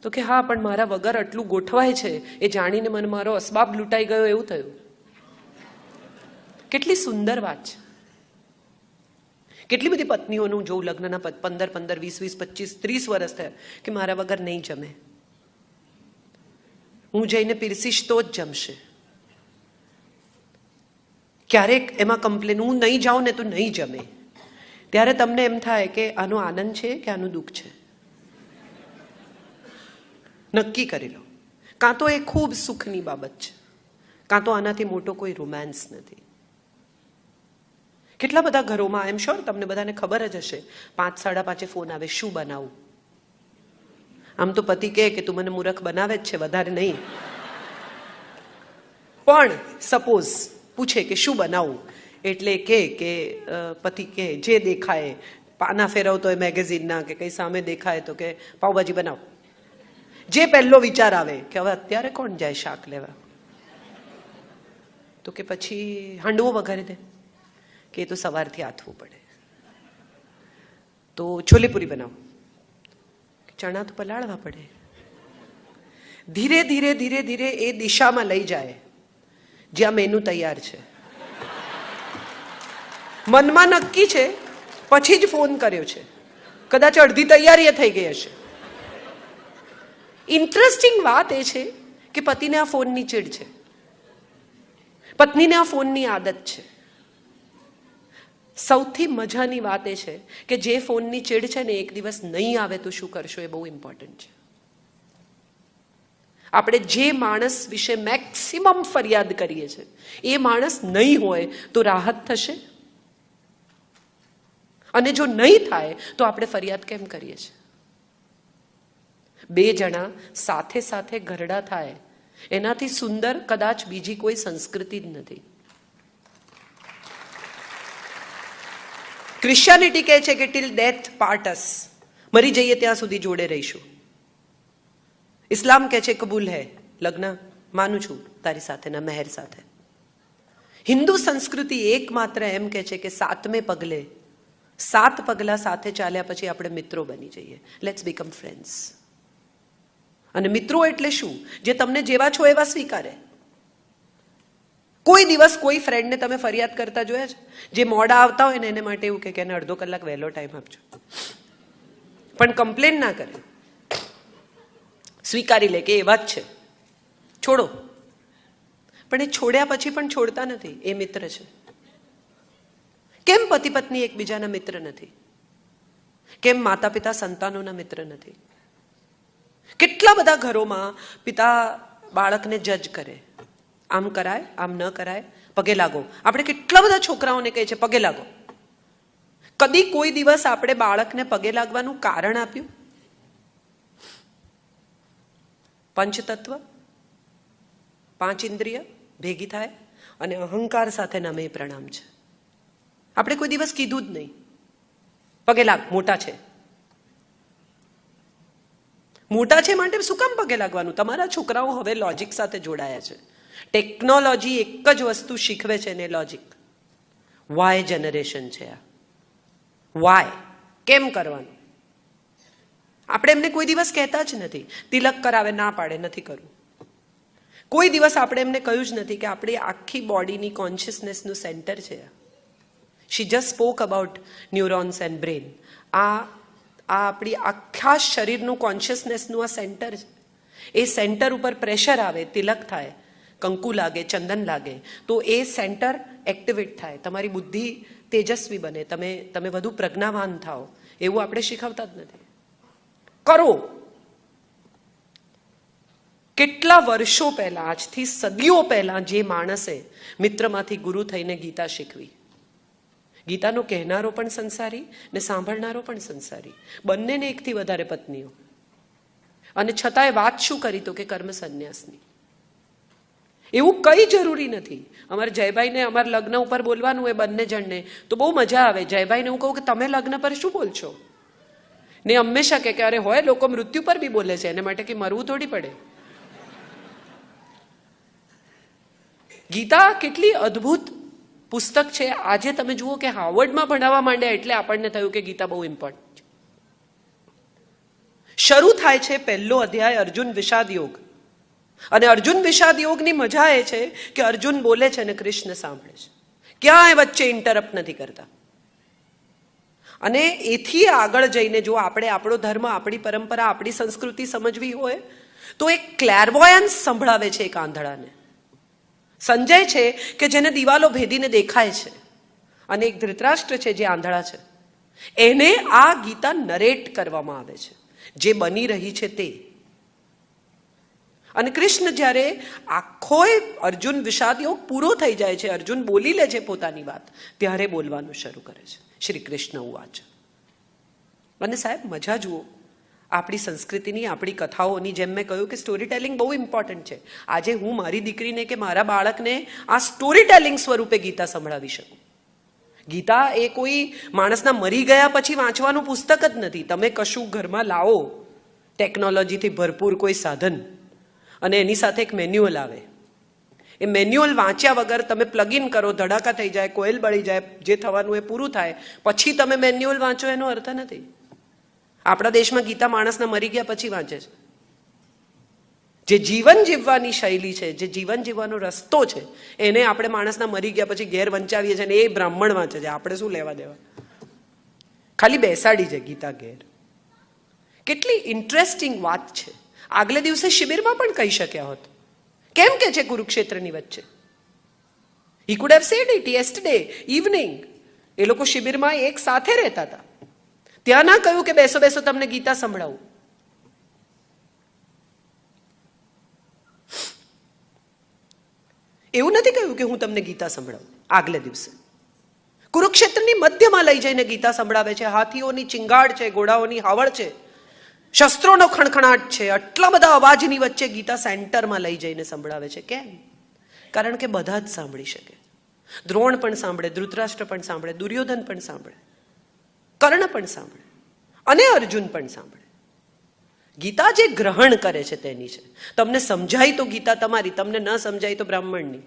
તો કે હા, પણ મારા વગર આટલું ગોઠવાય છે એ જાણીને મને મારો અસબાબ લૂંટાઈ ગયો એવું થયું. કેટલી સુંદર વાત છે. કેટલી બધી પત્નીઓનું જોઉં લગ્નના 15, 20, 20, 25, 30 વર્ષ થયા કે મારા વગર નહીં જમે, હું જઈને પીરસીશ તો જ જમશે. ક્યારેક એમાં કમ્પ્લેન, હું નહીં જાઉં ને તો નહીં જમે. ત્યારે તમને એમ થાય કે આનો આનંદ છે કે આનું દુઃખ છે. નક્કી કરી લો. કાં તો એ ખૂબ સુખની બાબત છે, કાં તો આનાથી મોટો કોઈ રોમાન્સ નથી. કેટલા બધા ઘરોમાં, આઈ એમ શ્યોર તમને બધાને ખબર જ હશે, 5, 5:30 ફોન આવે, શું બનાવું. આમ તો પતિ કહે કે તું મને મૂર્ખ બનાવે જ છે, વધારે નહીં. પણ સપોઝ પૂછે કે શું બનાવું, એટલે કે પતિ કે જે દેખાય, પાના ફેરવતો હોય મેગેઝિનના કે કંઈ સામે દેખાય તો કે પાવભાજી બનાવો. જે પહેલો વિચાર આવે કે હવે અત્યારે કોણ જાય શાક લેવા, તો કે પછી હાંડવો વઘારી દે, કે એ તો સવારથી આથવું પડે. તો છોલેપુરી બનાવો, ચણા તો પલાળવા પડે. ધીરે ધીરે ધીરે ધીરે એ દિશામાં લઈ જાય જ્યાં મેનુ તૈયાર છે. મનમાં નક્કી છે, પછી જ ફોન કર્યો છે, કદાચ અડધી તૈયારી થઈ ગઈ હશે. ઇન્ટરેસ્ટિંગ વાત એ છે કે પતિને આ ફોનની ચીડ છે, પત્નીને આ ફોનની આદત છે. સૌથી મજાની વાત એ છે કે જે ફોનની ચીડ છે ને એક દિવસ નહીં આવે તો શું કરશો, એ બહુ ઇમ્પોર્ટન્ટ છે. આપણે જે માણસ વિશે મેક્સિમમ ફરિયાદ કરીએ છીએ એ માણસ નહીં હોય તો રાહત થશે, અને જો નહીં થાય તો આપણે ફરિયાદ કેમ કરીએ છીએ. 2 જણા સાથે સાથે ઘરડા થાય એનાથી સુંદર કદાચ બીજી કોઈ સંસ્કૃતિ જ નથી. ક્રિશ્ચિયાનિટી કહે છે કે ટિલ ડેથ પાર્ટ અસ, મરી જઈએ ત્યાં સુધી જોડે રહીશું. ઇસ્લામ કહે છે કબૂલ હૈ, લગ્ન માનું છું તારી સાથેના મહેર સાથે. હિન્દુ સંસ્કૃતિ એકમાત્ર એમ કહે છે કે 7મે પગલે 7 પગલા સાથે ચાલ્યા પછી આપણે મિત્રો બની જઈએ, લેટ્સ બીકમ ફ્રેન્ડ્સ. અને મિત્રો એટલે શું, જે તમને જેવા છો એવા સ્વીકારે. કોઈ દિવસ કોઈ ફ્રેન્ડને તમે ફરિયાદ કરતા જોયા છે? જે મોડા આવતા હોય ને એને માટે એવું કે એને અડધો કલાક વહેલો ટાઈમ આપજો, પણ કમ્પ્લેન ના કરે, સ્વીકારી લે કે એવા જ છે, છોડો. પણ એ છોડ્યા પછી પણ છોડતા નથી, એ મિત્ર છે. કેમ પતિ પત્ની એકબીજાના મિત્ર નથી? કેમ માતા પિતા સંતાનોના મિત્ર નથી? કેટલા બધા ઘરોમાં પિતા બાળકને જજ કરે, આમ કરાય, આમ ન કરાય, પગે લાગો. આપણે કેટલા બધા છોકરાઓને કહે છે પગે લાગો. કદી કોઈ દિવસ આપણે બાળકને પગે લાગવાનું કારણ આપ્યું? પંચતત્વ, 5 ઇન્દ્રિય ભેગી થાય અને અહંકાર સાથેના મેં પ્રણામ છે. આપણે કોઈ દિવસ કીધું જ નહીં પગે લાગ, મોટા છે. મોટા છે માટે શું કામ પગે લાગવાનું? તમારા છોકરાઓ હવે લોજિક સાથે જોડાયા છે. ટેકનોલોજી એક જ વસ્તુ શીખવે છે ને, લોજિક. વાય જનરેશન છે આ. વાય કેમ કરવાનું? આપણે એમને કોઈ દિવસ કહેતા જ નથી. તિલક કરાવે, ના પાડે, નથી કરવું. કોઈ દિવસ આપણે એમને કહ્યું જ નથી કે આપણી આખી બોડીની કોન્શિયસનેસનું સેન્ટર છે. She just spoke about neurons and brain. આ આપણી આખા શરીરનું કોન્શિયસનેસનું આ સેન્ટર છે. એ સેન્ટર ઉપર પ્રેશર આવે, તિલક થાય, કંકુ લાગે, ચંદન લાગે, તો એ સેન્ટર એક્ટિવેટ થાય, તમારી બુદ્ધિ તેજસ્વી બને, તમે વધુ પ્રજ્ઞાવાન થાઓ. એવું આપણે શીખવતા જ નથી. કરો. કેટલા વર્ષો પહેલા, આજથી સદીઓ પહેલા જે માણસે મિત્રમાંથી ગુરુ થઈને ગીતા શીખવી, ગીતાનો કહેનારો પણ સંસારી ને સાંભળનારો પણ સંસારી, બંનેને એકથી વધારે પત્નીઓ, અને છતાંય વાત શું કરી તો કે કર્મ સંન્યાસની. એવું કંઈ જરૂરી નથી. અમારે જયભાઈને અમારા લગ્ન ઉપર બોલવાનું એ બંને જણને તો બહુ મજા આવે. જયભાઈને હું કહું કે તમે લગ્ન પર શું બોલશો, ને હંમેશા કે અરે હોય લોકો મૃત્યુ પર બી બોલે છે, એને માટે કે મરવું થોડી પડે. ગીતા કેટલી અદ્ભુત પુસ્તક છે. આજે તમે જુઓ કે હાર્વર્ડમાં ભણાવવા માંડ્યા એટલે આપણને થયું કે ગીતા બહુ ઇમ્પોર્ટન્ટ છે. શરૂ થાય છે પહેલો અધ્યાય અર્જુન વિષાદ યોગ, અને અર્જુન વિષાદ યોગની મજા એ છે કે અર્જુન બોલે છે અને કૃષ્ણ સાંભળે છે, ક્યાંય વચ્ચે ઇન્ટરપ્ટ નથી કરતા. અને એથી આગળ જઈને જો આપણે આપણો ધર્મ, આપણી પરંપરા, આપણી સંસ્કૃતિ સમજવી હોય તો એક ક્લેરવોયન્સ સંભળાવે છે એક આંધળાને. સંજય છે કે જેને દિવાલો ભેદીને દેખાય છે, અને એક ધૃતરાષ્ટ્ર છે જે આંધળા છે. એને આ ગીતા નરેટ કરવામાં આવે છે, જે બની રહી છે તે. અને કૃષ્ણ જ્યારે આખો અર્જુન વિષાદ યોગ પૂરો થઈ જાય છે, અર્જુન બોલી લે છે પોતાની વાત, ત્યારે બોલવાનું શરૂ કરે છે. શ્રી કૃષ્ણ ઉવાચ. અને સાહેબ મજા જુઓ આપણી સંસ્કૃતિની, આપણી કથાઓની. જેમ મેં કહ્યું કે સ્ટોરી ટેલિંગ બહુ ઇમ્પોર્ટન્ટ છે. આજે હું મારી દીકરીને કે મારા બાળકને આ સ્ટોરી ટેલિંગ સ્વરૂપે ગીતા સંભળાવી શકું. ગીતા એ કોઈ માણસના મરી ગયા પછી વાંચવાનું પુસ્તક જ નથી. તમે કશું ઘરમાં લાવો, ટેકનોલોજીથી ભરપૂર કોઈ સાધન, અને એની સાથે એક મેન્યુઅલ આવે. એ મેન્યુઅલ વાંચ્યા વગર તમે પ્લગ ઇન કરો, ધડાકા થઈ જાય, કોયલ બળી જાય, જે થવાનું એ પૂરું થાય, પછી તમે મેન્યુઅલ વાંચો એનો અર્થ નથી. આપણા દેશમાં ગીતા માણસના મરી ગયા પછી વાંચે છે. જે જીવન જીવવાની શૈલી છે, જે જીવન જીવવાનો રસ્તો છે, એને આપણે માણસના મરી ગયા પછી ઘેર વંચાવીએ છીએ, અને એ બ્રાહ્મણ વાંચે છે. આપણે શું લેવા દેવા? ખાલી બેસાડી છે ગીતા ઘેર. કેટલી ઇન્ટરેસ્ટિંગ વાત છે. આગલે દિવસે શિબિરમાં પણ કહી શક્યા હોત. કેમ કે છે કુરુક્ષેત્રની વચ્ચે? He could have said it yesterday evening. એ લોકો શિબિરમાં એક સાથે રહેતા હતા. ત્યાં ના કહ્યું કે બેસો બેસો તમને ગીતા સંભળાવું. એવું નથી કહ્યું કે હું તમને ગીતા સંભળાવું. આગલે દિવસે કુરુક્ષેત્રની મધ્યમાં લઈ જઈને ગીતા સંભળાવે છે. હાથીઓની ચિંગાડ છે, ઘોડાઓની હાવળ છે, શસ્ત્રોનો ખણખણાટ છે. આટલા બધા અવાજની વચ્ચે ગીતા સેન્ટરમાં લઈ જઈને સંભળાવે છે. કેમ? કારણ કે બધા જ સાંભળી શકે. દ્રોણ પણ સાંભળે, ધૃતરાષ્ટ્ર પણ સાંભળે, દુર્યોધન પણ સાંભળે, કર્ણ પણ સાંભળે, અને અર્જુન પણ સાંભળે. ગીતા જે ગ્રહણ કરે છે તેની છે. તમને સમજાય તો ગીતા તમારી, તમને ન સમજાય તો બ્રાહ્મણની.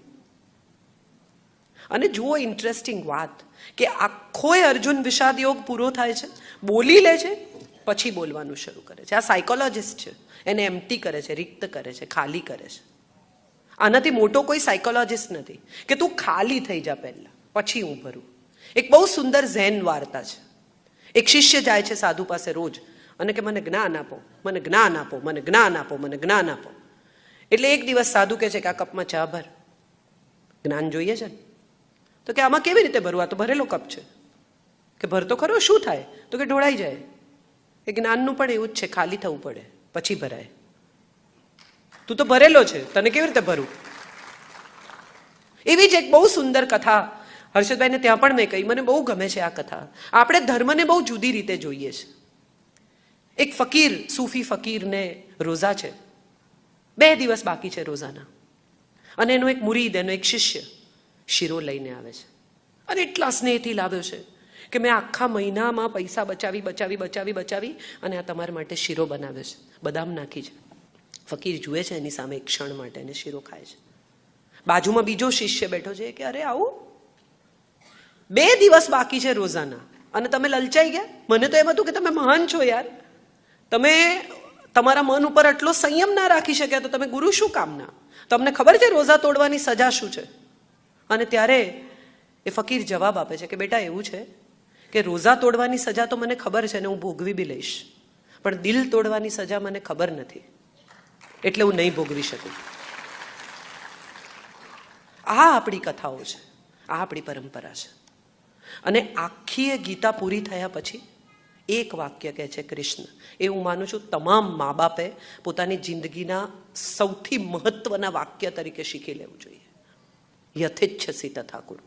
અને જુઓ ઇન્ટરેસ્ટિંગ વાત કે આખો અર્જુન વિષાદ યોગ પૂરો થાય છે, બોલી લે છે, પછી બોલવાનું શરૂ કરે છે. આ સાયકોલોજિસ્ટ છે, એને એમ્પ્ટી કરે છે, રિક્ત કરે છે, ખાલી કરે છે. આનાથી મોટો કોઈ સાયકોલોજિસ્ટ નથી કે તું ખાલી થઈ જા પહેલા, પછી હું ભરું. એક બહુ સુંદર ઝેન વાર્તા છે. એક શિષ્ય જાય છે સાધુ પાસે રોજ અને કે મને જ્ઞાન આપો, મને જ્ઞાન આપો, મને જ્ઞાન આપો, મને જ્ઞાન આપો. એટલે એક દિવસ સાધુ કહે છે કે આ કપમાં ચા ભર, જ્ઞાન જોઈએ છે. તો કે આમાં કેવી રીતે ભરવું? આ તો ભરેલો કપ છે. કે ભરતો ખરો, શું થાય? તો કે ઢોળાઈ જાય. એ જ્ઞાનનું પણ એવું જ છે, ખાલી થવું પડે પછી ભરાય. તું તો ભરેલો છે, તને કેવી રીતે ભરું? એવી જ એક બહુ સુંદર કથા હર્ષદભાઈને ત્યાં પણ મેં કહી. મને બહુ ગમે છે આ કથા. આપણે ધર્મને બહુ જુદી રીતે જોઈએ છે. એક ફકીર, સૂફી ફકીરને રોઝા છે. 2 દિવસ બાકી છે રોઝાના. અને એનો એક મુરીદ, એનો એક શિષ્ય શીરો લઈને આવે છે. અને એટલા સ્નેહથી લાવ્યો છે કે મેં આખા મહિનામાં પૈસા બચાવી બચાવી બચાવી બચાવી અને આ તમારા માટે શીરો બનાવ્યો છે, બદામ નાખી છે. ફકીર જુએ છે એની સામે એક ક્ષણ માટે અને શીરો ખાય છે. બાજુમાં બીજો શિષ્ય બેઠો છે કે અરે આવું 2 દિવસ બાકી છે રોઝાના અને તમે લલચાઈ ગયા? મને તો એમ હતું કે તમે મહાન છો યાર, તમે તમારા મન ઉપર આટલો સંયમ ના રાખી શક્યા તો તમે ગુરુ શું કામના? તમને ખબર છે રોઝા તોડવાની સજા શું છે? અને ત્યારે એ ફકીર જવાબ આપે છે કે બેટા એવું છે કે રોઝા તોડવાની સજા તો મને ખબર છે ને હું ભોગવી બી લઈશ, પણ દિલ તોડવાની સજા મને ખબર નથી, એટલે હું નહીં ભોગવી શકું. આ આપણી કથાઓ છે, આ આપણી પરંપરા છે. અને આખી એ ગીતા પૂરી થયા પછી એક વાક્ય કહે છે કૃષ્ણ. એ હું માનું છું તમામ મા બાપે પોતાની જિંદગીના સૌથી મહત્વના વાક્ય તરીકે શીખી લેવું જોઈએ. યથેચ્છસી તથા કુરુ.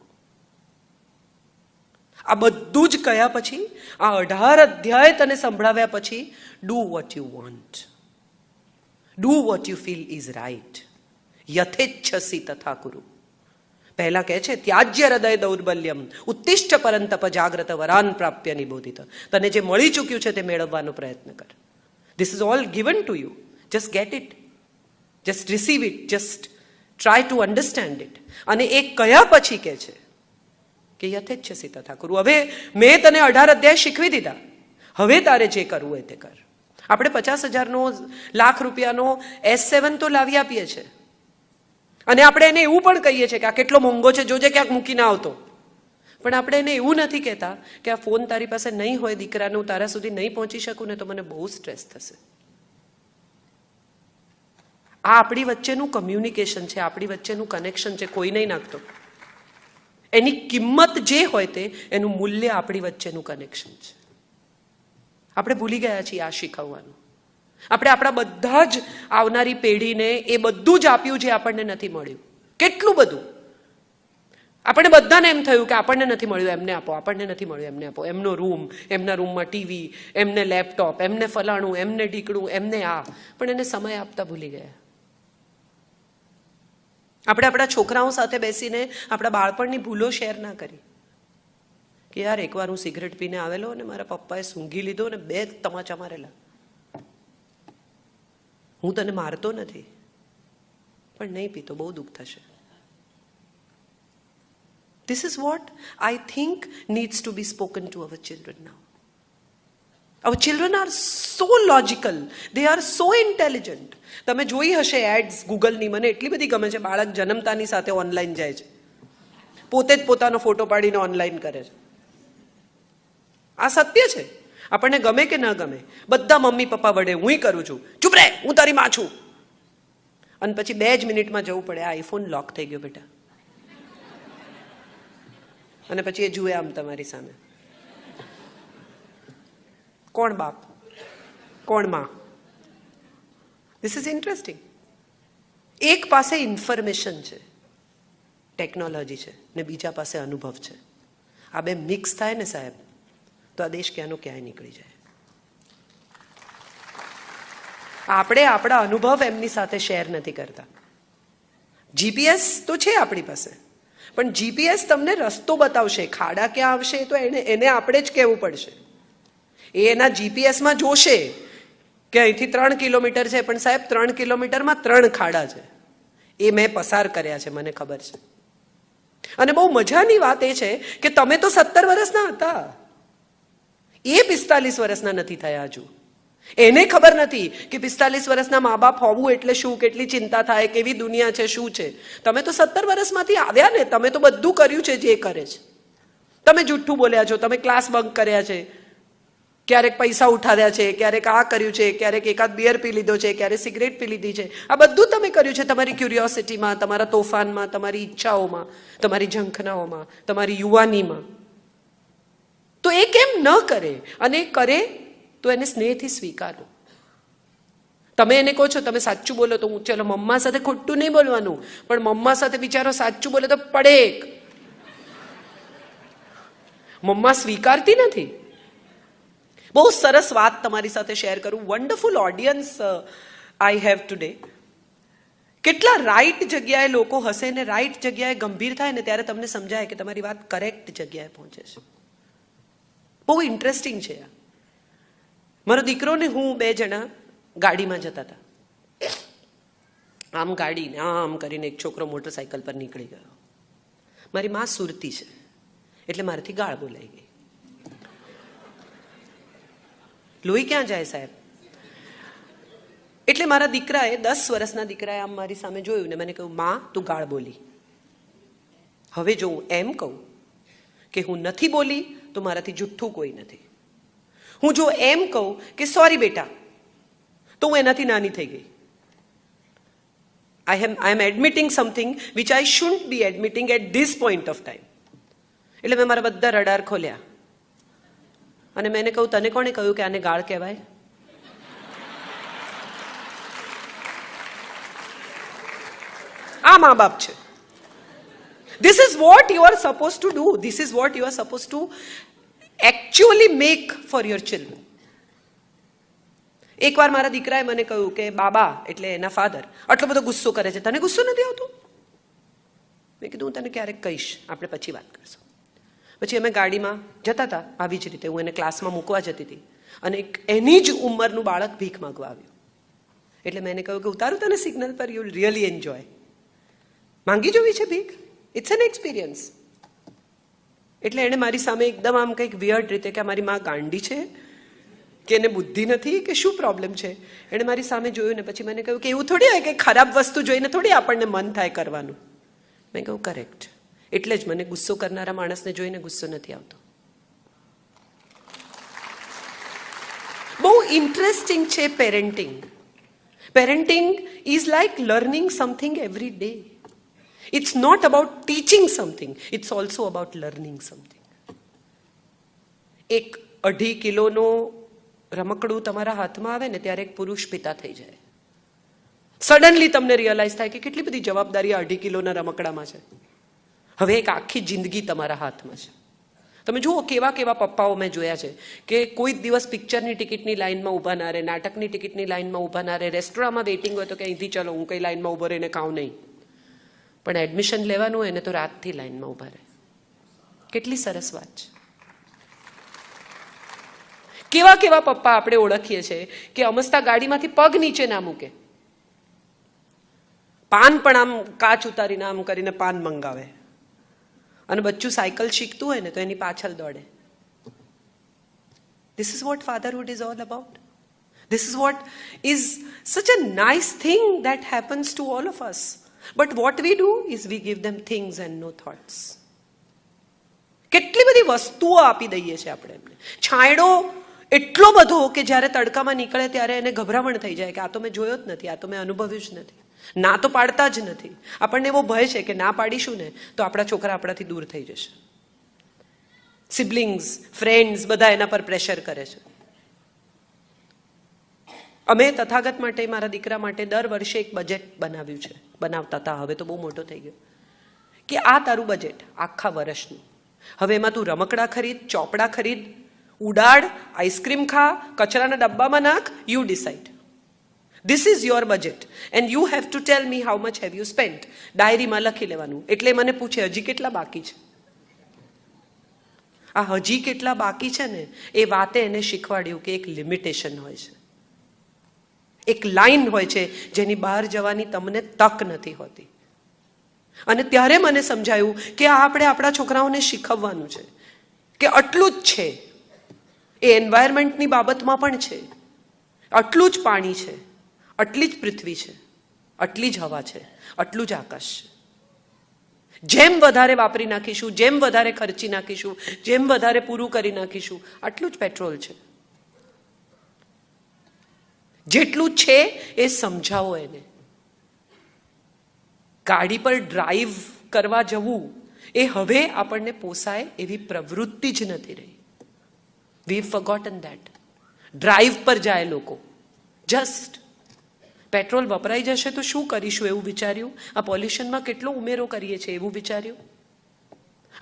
આ બધું જ કહ્યા પછી, આ 18 અધ્યાય તને સંભળાવ્યા પછી, do what you want, do what you feel is right, યથેચ્છસી તથા કુરુ. પહેલા કહે છે ત્યાજ્ય હૃદય દૌર્બલ્યમ ઉત્તિષ્ઠ પરંતપ જાગ્રત વરાન પ્રાપ્ય નિબોધિત. તને જે મળી ચૂક્યું છે તે મેળવવાનો પ્રયત્ન કર. This is all given to you, just get it, just receive it, just try to understand it. અને એ કયા પછી કહે છે કે યથેચ્છસી તથા કુરુ. હવે મેં તને 18 અધ્યાય શીખવી દીધા, હવે તારે જે કરવું હોય તે કર. આપણે 50,000નો લાખ રૂપિયાનો S7 તો લાવી આપીએ છીએ, અને આપણે એને એવું પણ કહીએ છીએ કે આ કેટલો મોંઘો છે, જોજે ક્યાંક મૂકીને આવતો. પણ આપણે એને એવું નથી કહેતા કે આ ફોન તારી પાસે નહીં હોય દીકરાને, હું તારા સુધી નહીં પહોંચી શકું ને તો મને બહુ સ્ટ્રેસ થશે. આ આપણી વચ્ચેનું કમ્યુનિકેશન છે, આપણી વચ્ચેનું કનેક્શન છે, કોઈ નહીં નાખતો. એની કિંમત જે હોય તે, એનું મૂલ્ય આપણી વચ્ચેનું કનેક્શન છે. આપણે ભૂલી ગયા છીએ આ શીખવવાનું. આપણે આપણા બધા જ આવનારી પેઢીને એ બધું જ આપ્યું જે આપણને નથી મળ્યું. કેટલું બધું આપણે બધાને એમ થયું કે આપણને નથી મળ્યું એમને આપો, આપણને નથી મળ્યું એમને આપો. એમનો રૂમ, એમના રૂમમાં ટીવી, એમને લેપટોપ, એમને ફલાણું, એમને ઢીકણું, એમને આ. પણ એને સમય આપતા ભૂલી ગયા. આપણે આપણા છોકરાઓ સાથે બેસીને આપણા બાળપણની ભૂલો શેર ના કરી કે યાર એકવાર હું સિગરેટ પીને આવેલો અને મારા પપ્પાએ સૂંઘી લીધો અને 2 તમાચા મારેલા. હું તને મારતો નથી, પણ નહીં પીતો, બહુ દુઃખ થશે. This is what I think needs to be spoken to our children now. Our children are so logical, they are so intelligent. તમે જોઈ હશે એડ્સ ગૂગલની, મને એટલી બધી ગમે છે. બાળક જન્મતાની સાથે ઓનલાઈન જાય છે, પોતે જ પોતાનો ફોટો પાડીને ઓનલાઈન કરે છે. આ સત્ય છે. આપણને ગમે કે ન ગમે, બધા મમ્મી પપ્પા વડે હું કરું છું, ચૂપ રહે, હું તારી માં છું. અને પછી 2 જ મિનિટમાં જવું પડે, આ આઈફોન લોક થઈ ગયો બેટા, અને પછી એ જુએ આમ તમારી સામે. કોણ બાપ, કોણ માં? This is interesting. એક પાસે ઇન્ફોર્મેશન છે, ટેકનોલોજી છે, ને બીજા પાસે અનુભવ છે. આ બે મિક્સ થાય ને સાહેબ, તો આ દેશ ક્યાંનો ક્યાંય નીકળી જાય. આપણે આપણા અનુભવ એમની સાથે શેર નથી કરતા. જીપીએસ તો છે આપણી પાસે, પણ જીપીએસ તમને રસ્તો બતાવશે, ખાડા ક્યાં આવશે તો એને આપણે જ કહેવું પડશે. એ એના જીપીએસમાં જોશે કે અહીંથી 3 કિલોમીટર છે, પણ સાહેબ 3 કિલોમીટરમાં 3 ખાડા છે. એ મેં પસાર કર્યા છે, મને ખબર છે. અને બહુ મજાની વાત એ છે કે તમે તો 17 વર્ષના હતા, એ 45 વર્ષના નથી થયા હજુ. એને ખબર નથી કે 45 વર્ષના મા બાપ હોવું એટલે શું, કેટલી ચિંતા થાય, કેવી દુનિયા છે, શું છે. તમે તો 17 વર્ષમાંથી આવ્યા ને, તમે તો બધું કર્યું છે જે કરે છે. તમે જુઠ્ઠું બોલ્યા છો, તમે ક્લાસ બંક કર્યા છે, ક્યારેક પૈસા ઉઠાવ્યા છે, ક્યારેક આ કર્યું છે, ક્યારેક એકાદ બિયર પી લીધો છે, ક્યારેક સિગરેટ પી લીધી છે. આ બધું તમે કર્યું છે તમારી ક્યુરિયોસિટીમાં, તમારા તોફાનમાં, તમારી ઈચ્છાઓમાં, તમારી ઝંખનાઓમાં, તમારી યુવાનીમાં. તો એ કેમ ન કરે? અને કરે તો એને સ્નેહથી સ્વીકારો. તમે એને કહો છો તમે સાચું બોલો, તો હું ચલો મમ્મા સાથે ખોટું નહીં બોલવાનું, પણ મમ્મા સાથે બિચારો સાચું બોલે તો પડે. મમ્મા સ્વીકારતી નથી. બહુ સરસ વાત તમારી સાથે શેર કરું. Wonderful audience I have today. કેટલા રાઈટ જગ્યાએ લોકો હશે ને રાઈટ જગ્યાએ ગંભીર થાય ને ત્યારે તમને સમજાય કે તમારી વાત કરેક્ટ જગ્યાએ પહોંચે છે. બહુ ઇન્ટરેસ્ટિંગ છે આ. મારો દીકરો ને હું 2 જણા ગાડીમાં જતા હતા. આમ ગાડીને આમ કરીને એક છોકરો મોટરસાઇકલ પર નીકળી ગયો. મારી માં સુરતી છે એટલે મારાથી ગાળ બોલાઈ ગઈ. લોહી ક્યાં જાય સાહેબ? એટલે મારા દીકરાએ 10 વર્ષના દીકરાએ આમ મારી સામે જોયું ને મને કહ્યું, માં તું ગાળ બોલી. હવે જો હું એમ કહું કે હું નથી બોલી તો મારાથી જુઠ્ઠું કોઈ નથી. હું જો એમ કહું કે સોરી બેટા, તો હું એનાથી નાની થઈ ગઈ. I am admitting something which I shouldn't be admitting at this point of time. એટલે મેં મારા બધા રડાર ખોલ્યા અને મેં એને કહ્યું, તને કોણે કહ્યું કે આને ગાળ કહેવાય? આ મા બાપ છે. This is what you are supposed to do. This is what you are supposed to actually make for your children. એકવાર મારા દીકરાએ મને કહ્યું કે બાબા એટલે એના ફાધર આટલો બધો ગુસ્સો કરે છે, તને ગુસ્સો નથી આવતો? મેં કીધું હું તને ક્યારેક કહીશ, આપણે પછી વાત કરશું. પછી અમે ગાડીમાં જતા હતા, આવી જ રીતે હું એને ક્લાસમાં મૂકવા જતી હતી અને એક એની જ ઉંમરનું બાળક ભીખ માંગવા આવ્યું. એટલે મેં એને કહ્યું કે ઉતારું તને સિગ્નલ પર, યુ વિલ રિયલી એન્જોય. માંગી જોવી છે ભીખ, ઇટ્સ એન એક્સપિરિયન્સ. એટલે એણે મારી સામે એકદમ આમ કંઈક વિયર્ડ રીતે કે મારી માં ગાંડી છે કે એને બુદ્ધિ નથી કે શું પ્રોબ્લેમ છે, એણે મારી સામે જોયું ને પછી મને કહ્યું કે એવું થોડી હોય કે ખરાબ વસ્તુ જોઈને થોડી આપણને મન થાય કરવાનું. મેં કહ્યું કરેક્ટ, એટલે જ મને ગુસ્સો કરનારા માણસને જોઈને ગુસ્સો નથી આવતો. બહુ ઇન્ટરેસ્ટિંગ છે parenting. Parenting is like learning something every day. It's not about teaching something, it's also about learning something. એક 2.5 કિલોનો રમકડું તમારા હાથમાં આવે ને ત્યારે એક પુરુષ પિતા થઈ જાય. સડનલી તમને રિયલાઇઝ થાય કે કેટલી બધી જવાબદારી 2.5 કિલોના રમકડામાં છે. હવે એક આખી જિંદગી તમારા હાથમાં છે. તમે જુઓ કેવા કેવા પપ્પાઓ મેં જોયા છે કે કોઈ દિવસ પિક્ચરની ટિકિટની લાઇનમાં ઊભા ના રહે, નાટકની ટિકિટની લાઇનમાં ઊભા ના રહે, રેસ્ટોરાંમાં વેઇટિંગ હોય તો કે અહીંથી ચલો, હું કઈ લાઇનમાં ઊભો રહીને ખાઉં નહીં, પણ એડમિશન લેવાનું હોય ને તો રાતથી લાઈનમાં ઊભા રહે. કેટલી સરસ વાત છે. કેવા કેવા પપ્પા આપણે ઓળખીએ છીએ કે અમસ્તા ગાડીમાંથી પગ નીચે ના મૂકે, પાન પણ આમ કાચ ઉતારીને આમ કરીને પાન મંગાવે, અને બચ્ચું સાયકલ શીખતું હોય ને તો એની પાછળ દોડે. This is what fatherhood is all about. This is what is such a nice thing that happens to all of us. But what we do is we give them things and no thoughts. કેટલી બધી વસ્તુઓ આપી દઈએ છીએ આપણે એમને. છાંયડો એટલો બધો કે જ્યારે તડકામાં નીકળે ત્યારે એને ગભરામણ થઈ જાય કે આ તો મેં જોયો જ નથી, આ તો મેં અનુભવ્યું જ નથી. ના તો પાડતા જ નથી. આપણને એવો ભય છે કે ના પાડીશું ને તો આપણા છોકરા આપણાથી દૂર થઈ જશે. સિબ્લિંગ્સ, ફ્રેન્ડ્સ બધા એના પર પ્રેશર કરે છે. અમે તથાગત માટે, મારા દીકરા માટે દર વર્ષે એક બજેટ બનાવ્યું છે. બનાવતા હતા, હવે તો બહુ મોટો થઈ ગયો, કે આ તારું બજેટ આખા વર્ષનું. હવે એમાં તું રમકડા ખરીદ, ચોપડા ખરીદ, ઉડાડ, આઈસ્ક્રીમ ખા, કચરાના ડબ્બામાં નાખ, you decide. This is your budget and you have to tell me how much have you spent. ડાયરીમાં લખી લેવાનું. એટલે મને પૂછે હજી કેટલા બાકી છે. આ હજી કેટલા બાકી છે ને એ વાતે એને શીખવાડ્યું કે એક લિમિટેશન હોય છે, એક લાઈન હોય છે જેની બહાર જવાની તમને તક નથી હોતી. અને ત્યારે મને સમજાયું કે આ આપણે આપણા છોકરાઓને શીખવવાનું છે કે આટલું જ છે. એ એન્વાયરમેન્ટની બાબતમાં પણ છે. આટલું જ પાણી છે, આટલી જ પૃથ્વી છે, આટલી જ હવા છે, આટલું જ આકાશ છે. જેમ વધારે વાપરી નાખીશું, જેમ વધારે ખર્ચી નાખીશું, જેમ વધારે પૂરું કરી નાખીશું, આટલું જ પેટ્રોલ છે. જેટલું છે એ સમજાવો એને. ગાડી પર ડ્રાઈવ કરવા જવું એ હવે આપણને પોસાય એવી પ્રવૃત્તિ જ નથી રહી. વી ફોરગોટન ધેટ. ડ્રાઈવ પર જાય લોકો, જસ્ટ પેટ્રોલ વપરાઈ જશે તો શું કરીશું એવું વિચાર્યું, આ પોલ્યુશનમાં કેટલો ઉમેરો કરીએ છીએ એવું વિચાર્યું.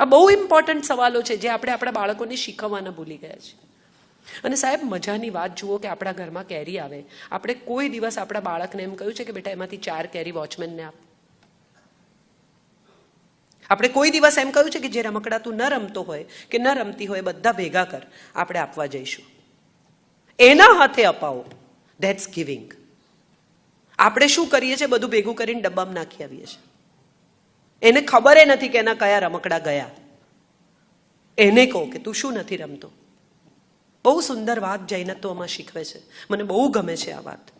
આ બહુ ઇમ્પોર્ટન્ટ સવાલો છે જે આપણે આપણા બાળકોને શીખવવાના ભૂલી ગયા છીએ. અને સાહેબ મજાની વાત જુઓ કે આપણા ઘરમાં કેરી આવે, આપણે કોઈ દિવસ આપણા બાળકને એમ કહ્યું છે કે બેટા એમાંથી 4 કેરી વોચમેનને આપ? આપણે કોઈ દિવસ એમ કહ્યું છે કે જે રમકડા તું ન રમતો હોય કે ન રમતી હોય બધા ભેગા કર, આપણે આપવા જઈશું, એના હાથે અપાવો. That's giving. આપણે શું કરીએ છીએ, બધું ભેગું કરીને ડબ્બામાં નાખી આવીએ છીએ. એને ખબર નથી કે એના કયા રમકડા ગયા. એને કહો કે તું શું નથી રમતો. બહુ સુંદર વાત જૈનત્વમાં શીખવે છે. મને બહુ ગમે છે આ વાત.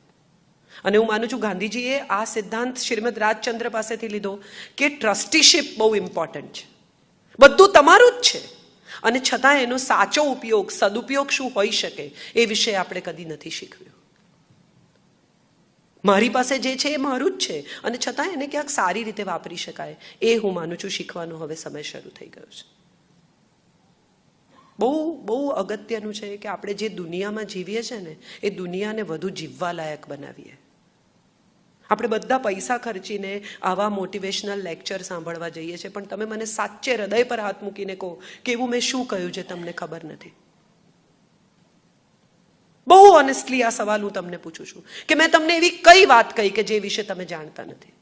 અને હું માનું છું ગાંધીજીએ આ સિદ્ધાંત શ્રીમદ રાજચંદ્ર પાસેથી લીધો કે ટ્રસ્ટીશિપ બહુ ઇમ્પોર્ટન્ટ છે. બધું તમારું જ છે અને છતાં એનો સાચો ઉપયોગ, સદુપયોગ શું હોઈ શકે એ વિશે આપણે કદી નથી શીખવ્યું. મારી પાસે જે છે એ મારું જ છે અને છતાં એને ક્યાંક સારી રીતે વાપરી શકાય એ હું માનું છું શીખવાનો હવે સમય શરૂ થઈ ગયો છે. બહુ બહુ અગત્યનું છે કે આપણે જે દુનિયામાં જીવીએ છીએ ને એ દુનિયાને વધુ જીવવા લાયક બનાવીએ. આપણે બધા પૈસા ખર્ચીને આવા મોટિવેશનલ લેક્ચર સાંભળવા જઈએ છીએ, પણ તમે મને સાચે હૃદય પર હાથ મૂકીને કહો કે એવું મેં શું કહ્યું છે તમને ખબર નથી. બહુ ઓનેસ્ટલી આ સવાલ હું તમને પૂછું છું કે મેં તમને એવી કઈ વાત કહી કે જે વિશે તમે જાણતા નથી?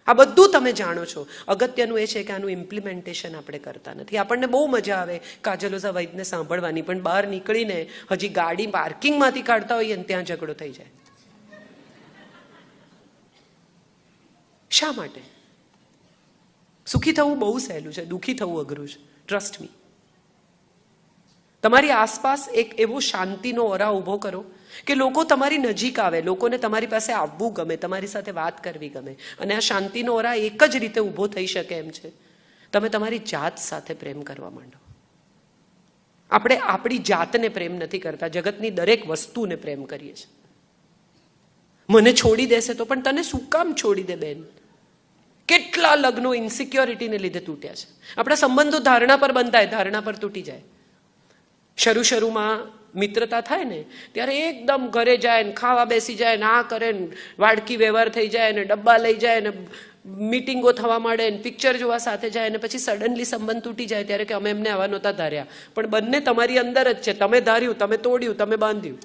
આ બધું તમે જાણો છો. અગત્યનું એ છે કે આનું ઇમ્પ્લિમેન્ટેશન આપણે કરતા નથી. આપણને બહુ મજા આવે કાજલોસા વૈદને સાંભળવાની, પણ બહાર નીકળીને હજી ગાડી પાર્કિંગમાંથી કાઢતા હોઈએ ને ત્યાં ઝઘડો થઈ જાય. શા માટે? સુખી થવું બહુ સહેલું છે, દુઃખી થવું અઘરું છે. Trust me. તમારી આસપાસ એક એવો શાંતિનો ઓરા ઊભો કરો કે લોકો તમારી નજીક આવે, લોકોને તમારી પાસે આવવું ગમે, તમારી સાથે વાત કરવી ગમે. અને આ શાંતિનો ઓરા એક જ રીતે ઊભો થઈ શકે એમ છે, તમે તમારી જાત સાથે પ્રેમ કરવા માંડો. આપણે આપણી જાતને પ્રેમ નથી કરતા, જગતની દરેક વસ્તુને પ્રેમ કરીએ છીએ. મને છોડી દેશે તો પણ તને શું કામ છોડી દે બેન? કેટલા લગ્નો ઇન્સિક્યોરિટીને લીધે તૂટ્યા છે. આપણા સંબંધો ધારણા પર બંધાય, ધારણા પર તૂટી જાય. શરૂમાં મિત્રતા થાય ને ત્યારે એકદમ ઘરે જાય ને ખાવા બેસી જાય ને આ કરે ને વાડકી વ્યવહાર થઈ જાય ને ડબ્બા લઈ જાય ને મીટિંગો થવા માંડે ને પિક્ચર જોવા સાથે જાય ને પછી સડનલી સંબંધ તૂટી જાય ત્યારે કે અમે એમને આવા નહોતા ધાર્યા. પણ બંને તમારી અંદર જ છે. તમે ધાર્યું, તમે તોડ્યું, તમે બાંધ્યું.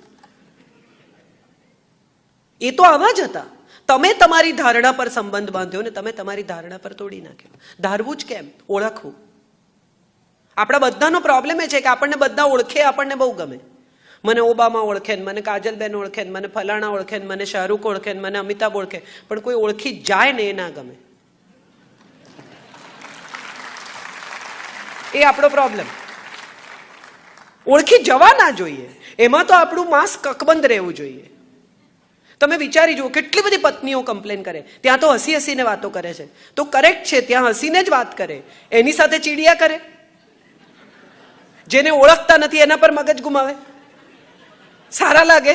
એ તો આવા જ હતા. તમે તમારી ધારણા પર સંબંધ બાંધ્યો ને તમે તમારી ધારણા પર તોડી નાખ્યો. ધારવું જ કેમ? ઓળખવું. આપણા બધાનો પ્રોબ્લેમ એ છે કે આપણને બધા ઓળખે, આપણને બહુ ગમે. મને ઓબામા ઓળખે ને મને કાજલબેન ઓળખે ને મને ફલાણા ઓળખે ને મને શાહરૂખ ઓળખે ને મને અમિતાભ ઓળખે, પણ કોઈ ઓળખી જાય ને એ ના ગમે. એ આપણો પ્રોબ્લેમ. ઓળખી જવા ના જોઈએ. એમાં તો આપણું માંસ કકબંધ રહેવું જોઈએ. તમે વિચારી જુઓ, કેટલી બધી પત્નીઓ કમ્પ્લેન કરે. ત્યાં તો હસી હસીને વાતો કરે છે. તો કરેક્ટ છે, ત્યાં હસીને જ વાત કરે. એની સાથે ચીડિયા કરે. જેને ઓળખતા નથી એના પર મગજ ગુમાવે. સારા લાગે?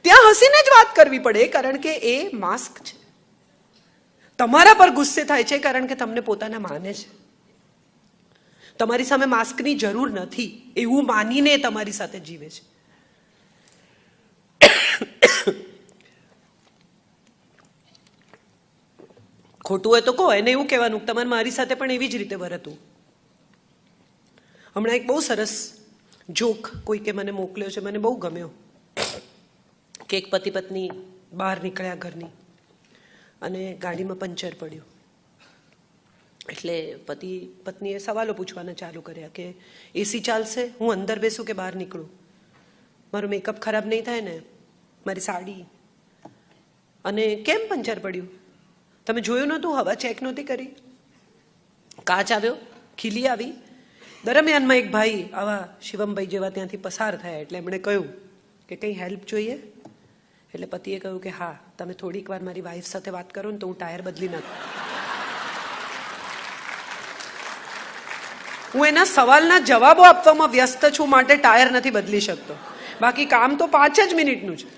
ત્યાં હસીને જ વાત કરવી પડે, કારણ કે એ માસ્ક છે. તમારા પર ગુસ્સે થાય છે કારણ કે તમને પોતાના માને છે. તમારી સામે માસ્કની જરૂર નથી એવું માનીને તમારી સાથે જીવે છે. ખોટું હોય તો કહો, એને એવું કહેવાનું તમારે મારી સાથે પણ એવી જ રીતે વર્તવું. હમણાં એક બહુ સરસ જોક કોઈકે મને મોકલ્યો છે, મને બહુ ગમ્યો. કે એક પતિ પત્ની બહાર નીકળ્યા ઘરની અને ગાડીમાં પંચર પડ્યું. એટલે પતિ પત્નીએ સવાલો પૂછવાના ચાલુ કર્યા કે એસી ચાલશે, હું અંદર બેસું કે બહાર નીકળું, મારું મેકઅપ ખરાબ નહીં થાય ને, મારી સાડી, અને કેમ પંચર પડ્યું, તમે જોયું નહોતું, હવા ચેક નહોતી કરી, કાચ આવ્યો, ખીલી આવી. દરમિયાનમાં એક ભાઈ આવા શિવમભાઈ જેવા ત્યાંથી પસાર થયા એટલે એમણે કહ્યું કે કંઈ હેલ્પ જોઈએ? એટલે પતિએ કહ્યું કે હા, તમે થોડીક વાર મારી વાઈફ સાથે વાત કરો ને તો હું ટાયર બદલી નાખું. હું એના સવાલના જવાબો આપવામાં વ્યસ્ત છું માટે ટાયર નથી બદલી શકતો, બાકી કામ તો 5 જ મિનિટનું છે.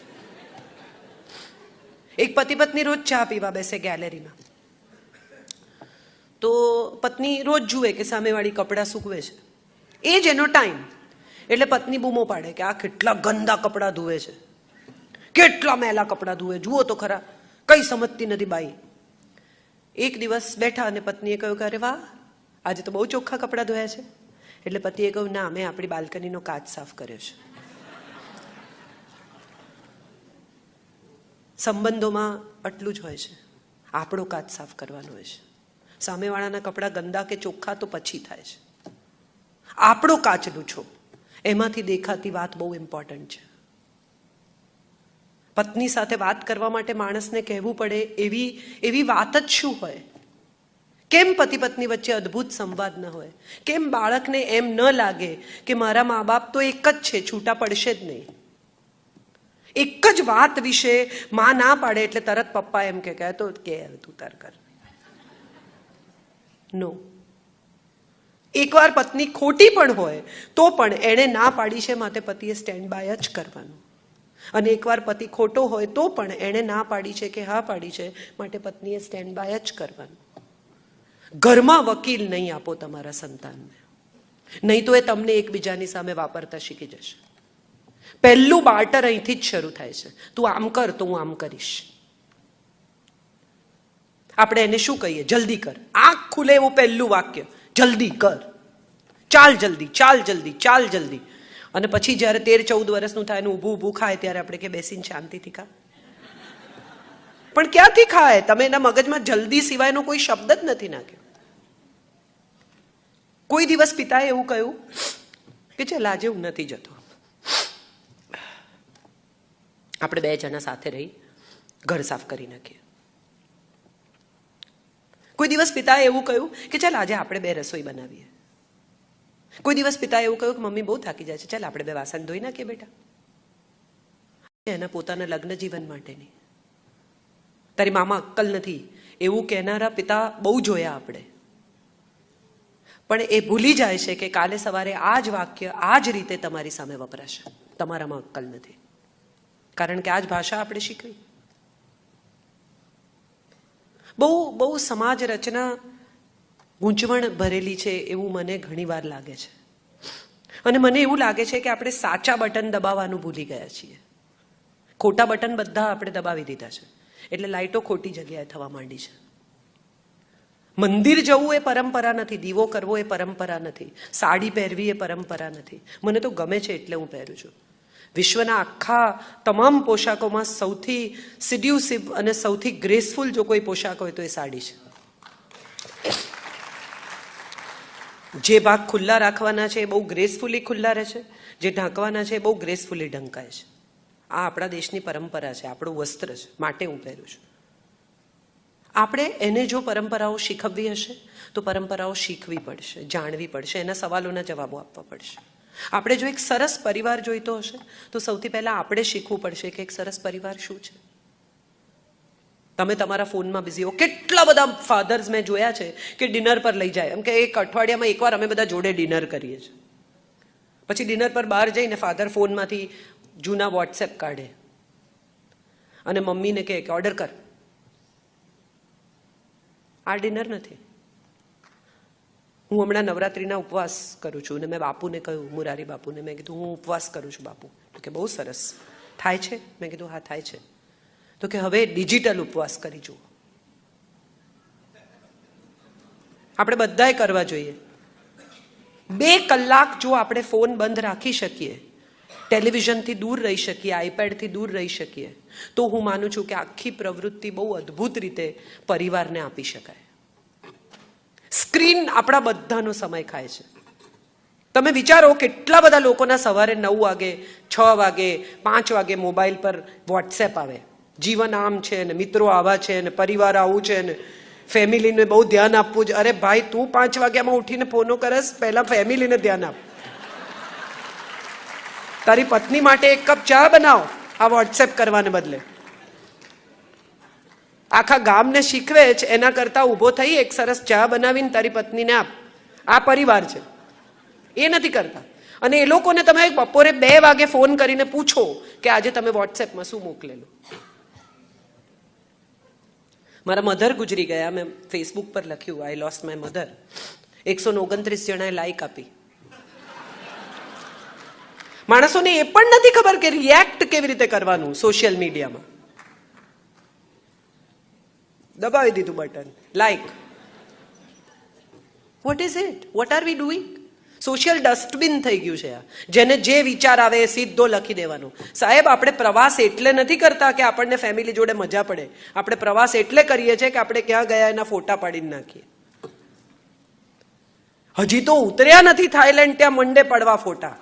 એક પતિ પત્ની રોજ ચા પીવા બેસે ગેલેરીમાં. તો પત્ની રોજ જુએ કે સામેવાળી કપડાં સૂકવે છે, એ જ એનો ટાઈમ. એટલે પત્ની બૂમો પાડે કે આ કેટલા ગંદા કપડાં ધુએ છે, કેટલા મેલા કપડાં ધુએ, જુઓ તો ખરા, કઈ સમજતી નથી બાઈ. એક દિવસ બેઠા અને પત્નીએ કહ્યું કે અરે વાહ, આજે તો બહુ ચોખ્ખા કપડાં ધોયા છે. એટલે પતિએ કહ્યું ના, મેં આપણી બાલ્કનીનો કાચ સાફ કર્યો છે. સંબંધોમાં આટલું જ હોય છે, આપણો કાચ સાફ કરવાનો હોય છે. સામેવાળાના કપડાં ગંદા કે ચોખ્ખા તો પછી થાય છે. આપણો કાચ લૂછો, એમાંથી દેખાતી વાત બહુ ઇમ્પોર્ટન્ટ છે. પત્ની સાથે વાત કરવા માટે માણસને કહેવું પડે એવી વાત જ શું હોય? કેમ પતિ પત્ની વચ્ચે અદ્ભુત સંવાદ ન હોય? કેમ બાળકને એમ ન લાગે કે મારા મા બાપ તો એક જ છે, છૂટા પડશે જ નહીં? એક જ વાત વિશે માં ના પાડે એટલે તરત પપ્પા એમ કે તો કે તું તાર કર. નો. એકવાર પત્ની ખોટી પણ હોય તો પણ એણે ના પાડી છે માટે પતિએ સ્ટેન્ડ બાય જ કરવાનું. અને એકવાર પતિ ખોટો હોય તો પણ એણે ના પાડી છે કે હા પાડી છે માટે પત્નીએ સ્ટેન્ડ બાય જ કરવાનું. ઘરમાં વકીલ નહીં આપો તમારા સંતાનને, નહીં તો એ તમને એકબીજાની સામે વાપરતા શીખી જશે. પહેલું બાર્ટર અહીંથી જ શરૂ થાય છે. તું આમ કર તો હું આમ કરીશ. આપણે એને શું કહીએ? જલ્દી કર. આંખ ખુલે એવું પહેલું વાક્ય, જલ્દી કર, ચાલ જલ્દી, ચાલ જલ્દી, ચાલ જલ્દી. અને પછી જ્યારે 13-14 વર્ષનું થાય ને ઊભું ઊભું ખાય ત્યારે આપણે કે બેસીને શાંતિથી ખા. પણ ક્યાંથી ખાય? તમે એના મગજમાં જલ્દી સિવાયનો કોઈ શબ્દ જ નથી નાખ્યો. કોઈ દિવસ પિતાએ એવું કહ્યું કે ચાલ આજે હું નથી જતો, આપણે 2 જણા સાથે રહી ઘર સાફ કરી નાખીએ. કોઈ દિવસ પિતાએ એવું કહ્યું કે ચાલ આજે આપણે 2 રસોઈ બનાવીએ. કોઈ દિવસ પિતાએ એવું કહ્યું કે મમ્મી બહુ થાકી જાય છે, ચાલ આપણે 2 વાસણ ધોઈ નાખીએ બેટા. એના પોતાના લગ્ન જીવન માટેની. તારી મામા અક્કલ નથી એવું કહેનારા પિતા બહુ જોયા આપણે. પણ એ ભૂલી જાય છે કે કાલે સવારે આ જ વાક્ય આ જ રીતે તમારી સામે વપરાશે. તમારામાં અક્કલ નથી, કારણ કે આ જ ભાષા આપણે શીખવી. બહુ બહુ સમાજ રચના ગૂંચવણ ભરેલી છે એવું મને ઘણી વાર લાગે છે. અને મને એવું લાગે છે કે આપણે સાચા બટન દબાવવાનું ભૂલી ગયા છીએ. ખોટા બટન બધા આપણે દબાવી દીધા છે, એટલે લાઈટો ખોટી જગ્યાએ થવા માંડી છે. મંદિર જવું એ પરંપરા નથી, દીવો કરવો એ પરંપરા નથી, સાડી પહેરવી એ પરંપરા નથી. મને તો ગમે છે એટલે હું પહેરું છું. વિશ્વના આખા તમામ પોશાકોમાં સૌથી સિડ્યુસિવ અને સૌથી ગ્રેસફુલ જો કોઈ પોશાક હોય તો એ સાડી છે. જે ભાગ ખુલ્લા રાખવાના છે એ બહુ ગ્રેસફુલી ખુલ્લા રહે છે, જે ઢાંકવાના છે એ બહુ ગ્રેસફુલી ઢંકાય છે. આ આપણા દેશની પરંપરા છે, આપણું વસ્ત્ર છે, માટે હું પહેરું છું. આપણે એને જો પરંપરાઓ શીખવવી હશે તો પરંપરાઓ શીખવી પડશે, જાણવી પડશે, એના સવાલોના જવાબો આપવા પડશે. આપણે જો એક સરસ પરિવાર જોઈતો હશે તો સૌથી પહેલાં આપણે શીખવું પડશે કે એક સરસ પરિવાર શું છે. તમે તમારા ફોનમાં બિઝી હો. કેટલા બધા ફાધર્સ મેં જોયા છે કે ડિનર પર લઈ જાય, એમ કે એક અઠવાડિયામાં એકવાર અમે બધા જોડે ડિનર કરીએ છીએ. પછી ડિનર પર બહાર જઈને ફાધર ફોનમાંથી જૂના વોટ્સએપ કાઢે અને મમ્મીને કહે કે ઓર્ડર કર. આ ડિનર નથી. હું હમણાં નવરાત્રિના ઉપવાસ કરું છું અને મેં બાપુને કહ્યું, મુરારી બાપુને મેં કીધું હું ઉપવાસ કરું છું બાપુ. તો કે બહુ સરસ, થાય છે? મેં કીધું હા થાય છે. તો કે હવે ડિજિટલ ઉપવાસ કરી જુઓ. આપણે બધાએ કરવા જોઈએ. 2 કલાક જો આપણે ફોન બંધ રાખી શકીએ, ટેલિવિઝનથી દૂર રહી શકીએ, આઈપેડથી દૂર રહી શકીએ, તો હું માનું છું કે આખી પ્રવૃત્તિ બહુ અદ્ભુત રીતે પરિવારને આપી શકાય. સ્ક્રીન આપણા બધાનો સમય ખાય છે. તમે વિચારો કેટલા બધા લોકોના સવારે 9 વાગે, 6 વાગે, 5 વાગે મોબાઈલ પર વોટ્સએપ આવે, જીવન આમ છે ને, મિત્રો આવા છે ને, પરિવાર આવું છે ને, ફેમિલીને બહુ ધ્યાન આપવું છે. અરે ભાઈ, તું 5 વાગ્યામાં ઉઠીને ફોનો કરસ, પહેલા ફેમિલીને ધ્યાન આપ. તારી પત્ની માટે 1 કપ ચા બનાવો આ વોટ્સએપ કરવાને બદલે. આખા ગામને શીખવે છે એના કરતાં ઊભો થઈ એક સરસ ચા બનાવીને તારી પત્નીને આપ. આ પરિવાર છે. એ નથી કરતા. અને એ લોકોને તમે બપોરે 2 વાગે ફોન કરીને પૂછો કે આજે તમે વોટ્સએપમાં શું મોકલેલું. મારા મધર ગુજરી ગયા, મેં ફેસબુક પર લખ્યું આઈ લોસ્ટ માય મધર. 129 જણાએ લાઈક આપી. માણસોને એ પણ નથી ખબર કે રિએક્ટ કેવી રીતે કરવાનું સોશિયલ મીડિયામાં. દબાવી દીધું button, like. What is it? What are we doing? Social dustbin થઈ ગયું છે આ. જેને જે વિચાર આવે એ સીધો લખી દેવાનો. સાહેબ, આપણે પ્રવાસ એટલે નથી કરતા કે આપણને ફેમિલી જોડે મજા પડે. આપણે પ્રવાસ એટલે કરીએ છીએ કે આપણે ક્યાં ગયા એના ફોટા પાડીને નાખીએ. હજી તો ઉતર્યા નથી થાઈલેન્ડ, ત્યાં મંડે પડવા ફોટા.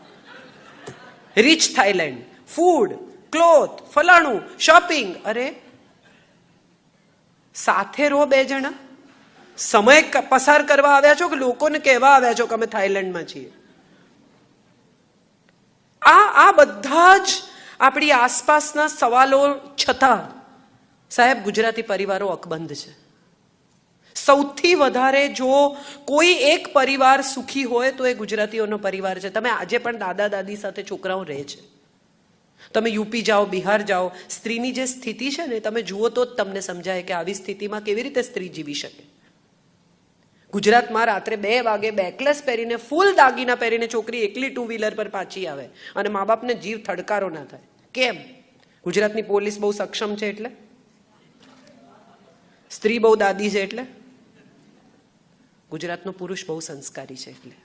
રીચ થાઈલેન્ડ, ફૂડ, ક્લોથ, ફલાણું, શોપિંગ. અરે સાથે રહો 2 જણા. સમય પસાર કરવા આવ્યા છો કે લોકોને કહેવા આવ્યા છો કે અમે થાઈલેન્ડમાં છીએ? આ બધા જ આપણી આસપાસના સવાલો છતાં સાહેબ ગુજરાતી પરિવારો અકબંધ છે. સૌથી વધારે જો કોઈ એક પરિવાર સુખી હોય તો એ ગુજરાતીઓનો પરિવાર છે. તમે આજે પણ દાદા દાદી સાથે છોકરાઓ રહે છે. તમે યુપી જાઓ, બિહાર જાઓ, સ્ત્રીની જે સ્થિતિ છે ને તમે જુઓ તો જ તમને સમજાય કે આવી સ્થિતિમાં કેવી રીતે સ્ત્રી જીવી શકે. ગુજરાતમાં રાત્રે 2 વાગે બેકલેસ પહેરીને ફૂલ દાગીના પહેરીને છોકરી એકલી 2 વ્હીલર પર પાછી આવે અને મા બાપને જીવ થડકારો ના થાય. કેમ? ગુજરાતની પોલીસ બહુ સક્ષમ છે એટલે? સ્ત્રી બહુ દાદી છે એટલે? ગુજરાતનો પુરુષ બહુ સંસ્કારી છે એટલે?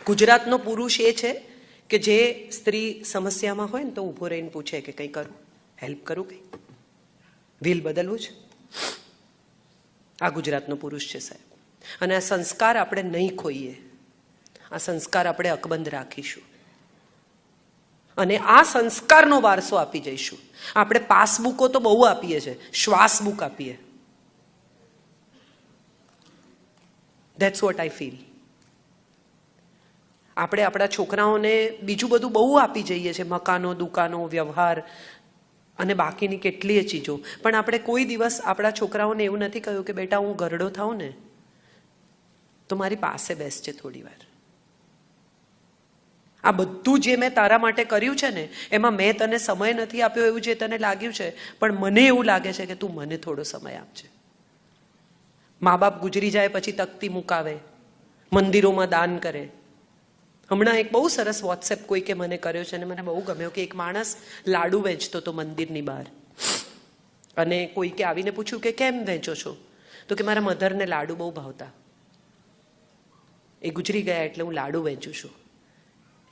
ગુજરાતનો પુરુષ એ છે કે જે સ્ત્રી સમસ્યામાં હોય ને તો ઊભો રહીને પૂછે કે કંઈ કરું, હેલ્પ કરું, કંઈ વ્હીલ બદલવું છે. આ ગુજરાતનો પુરુષ છે સાહેબ. અને આ સંસ્કાર આપણે નહીં ખોઈએ, આ સંસ્કાર આપણે અકબંધ રાખીશું અને આ સંસ્કારનો વારસો આપી જઈશું. આપણે પાસબુકો તો બહુ આપીએ છીએ, શ્વાસબુક આપીએ. That's what I feel. આપણે આપણા છોકરાઓને બીજું બધું બહુ આપી જઈએ છીએ, મકાનો, દુકાનો, વ્યવહાર અને બાકીની કેટલીય ચીજો, પણ આપણે કોઈ દિવસ આપણા છોકરાઓને એવું નથી કહ્યું કે બેટા હું ઘરડો થાઉં ને તો મારી પાસે બેસજે થોડી વાર. આ બધું જે મેં તારા માટે કર્યું છે ને એમાં મેં તને સમય નથી આપ્યો એવું જે તને લાગ્યું છે, પણ મને એવું લાગે છે કે તું મને થોડો સમય આપજે. મા બાપ ગુજરી જાય પછી તકતી મુકાવે, મંદિરોમાં દાન કરે. હમણાં એક બહુ સરસ વોટ્સએપ કોઈકે મને કર્યો છે અને મને બહુ ગમ્યો કે એક માણસ લાડુ વેચતો હતો મંદિરની બહાર અને કોઈકે આવીને પૂછ્યું કે કેમ વેચો છો? તો કે મારા મધરને લાડુ બહુ ભાવતા, એ ગુજરી ગયા એટલે હું લાડુ વેચું છું.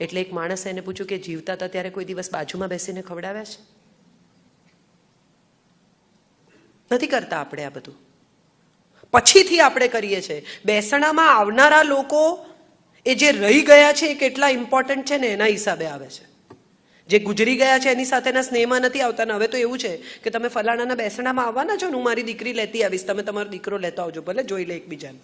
એટલે એક માણસે એને પૂછ્યું કે જીવતા હતા ત્યારે કોઈ દિવસ બાજુમાં બેસીને ખવડાવ્યા છે? નથી કરતા આપણે આ બધું, પછીથી આપણે કરીએ છીએ. બેસણામાં આવનારા લોકો એ જે રહી ગયા છે એ કેટલા ઇમ્પોર્ટન્ટ છે ને એના હિસાબે આવે છે. જે ગુજરી ગયા છે એની સાથેના સ્નેહમાં નથી આવતા ને હવે તો એવું છે કે તમે ફલાણાના બેસણામાં આવવાના છો ને હું મારી દીકરી લેતી આવીશ, તમે તમારો દીકરો લેતા આવજો, ભલે જોઈ લે એકબીજાને.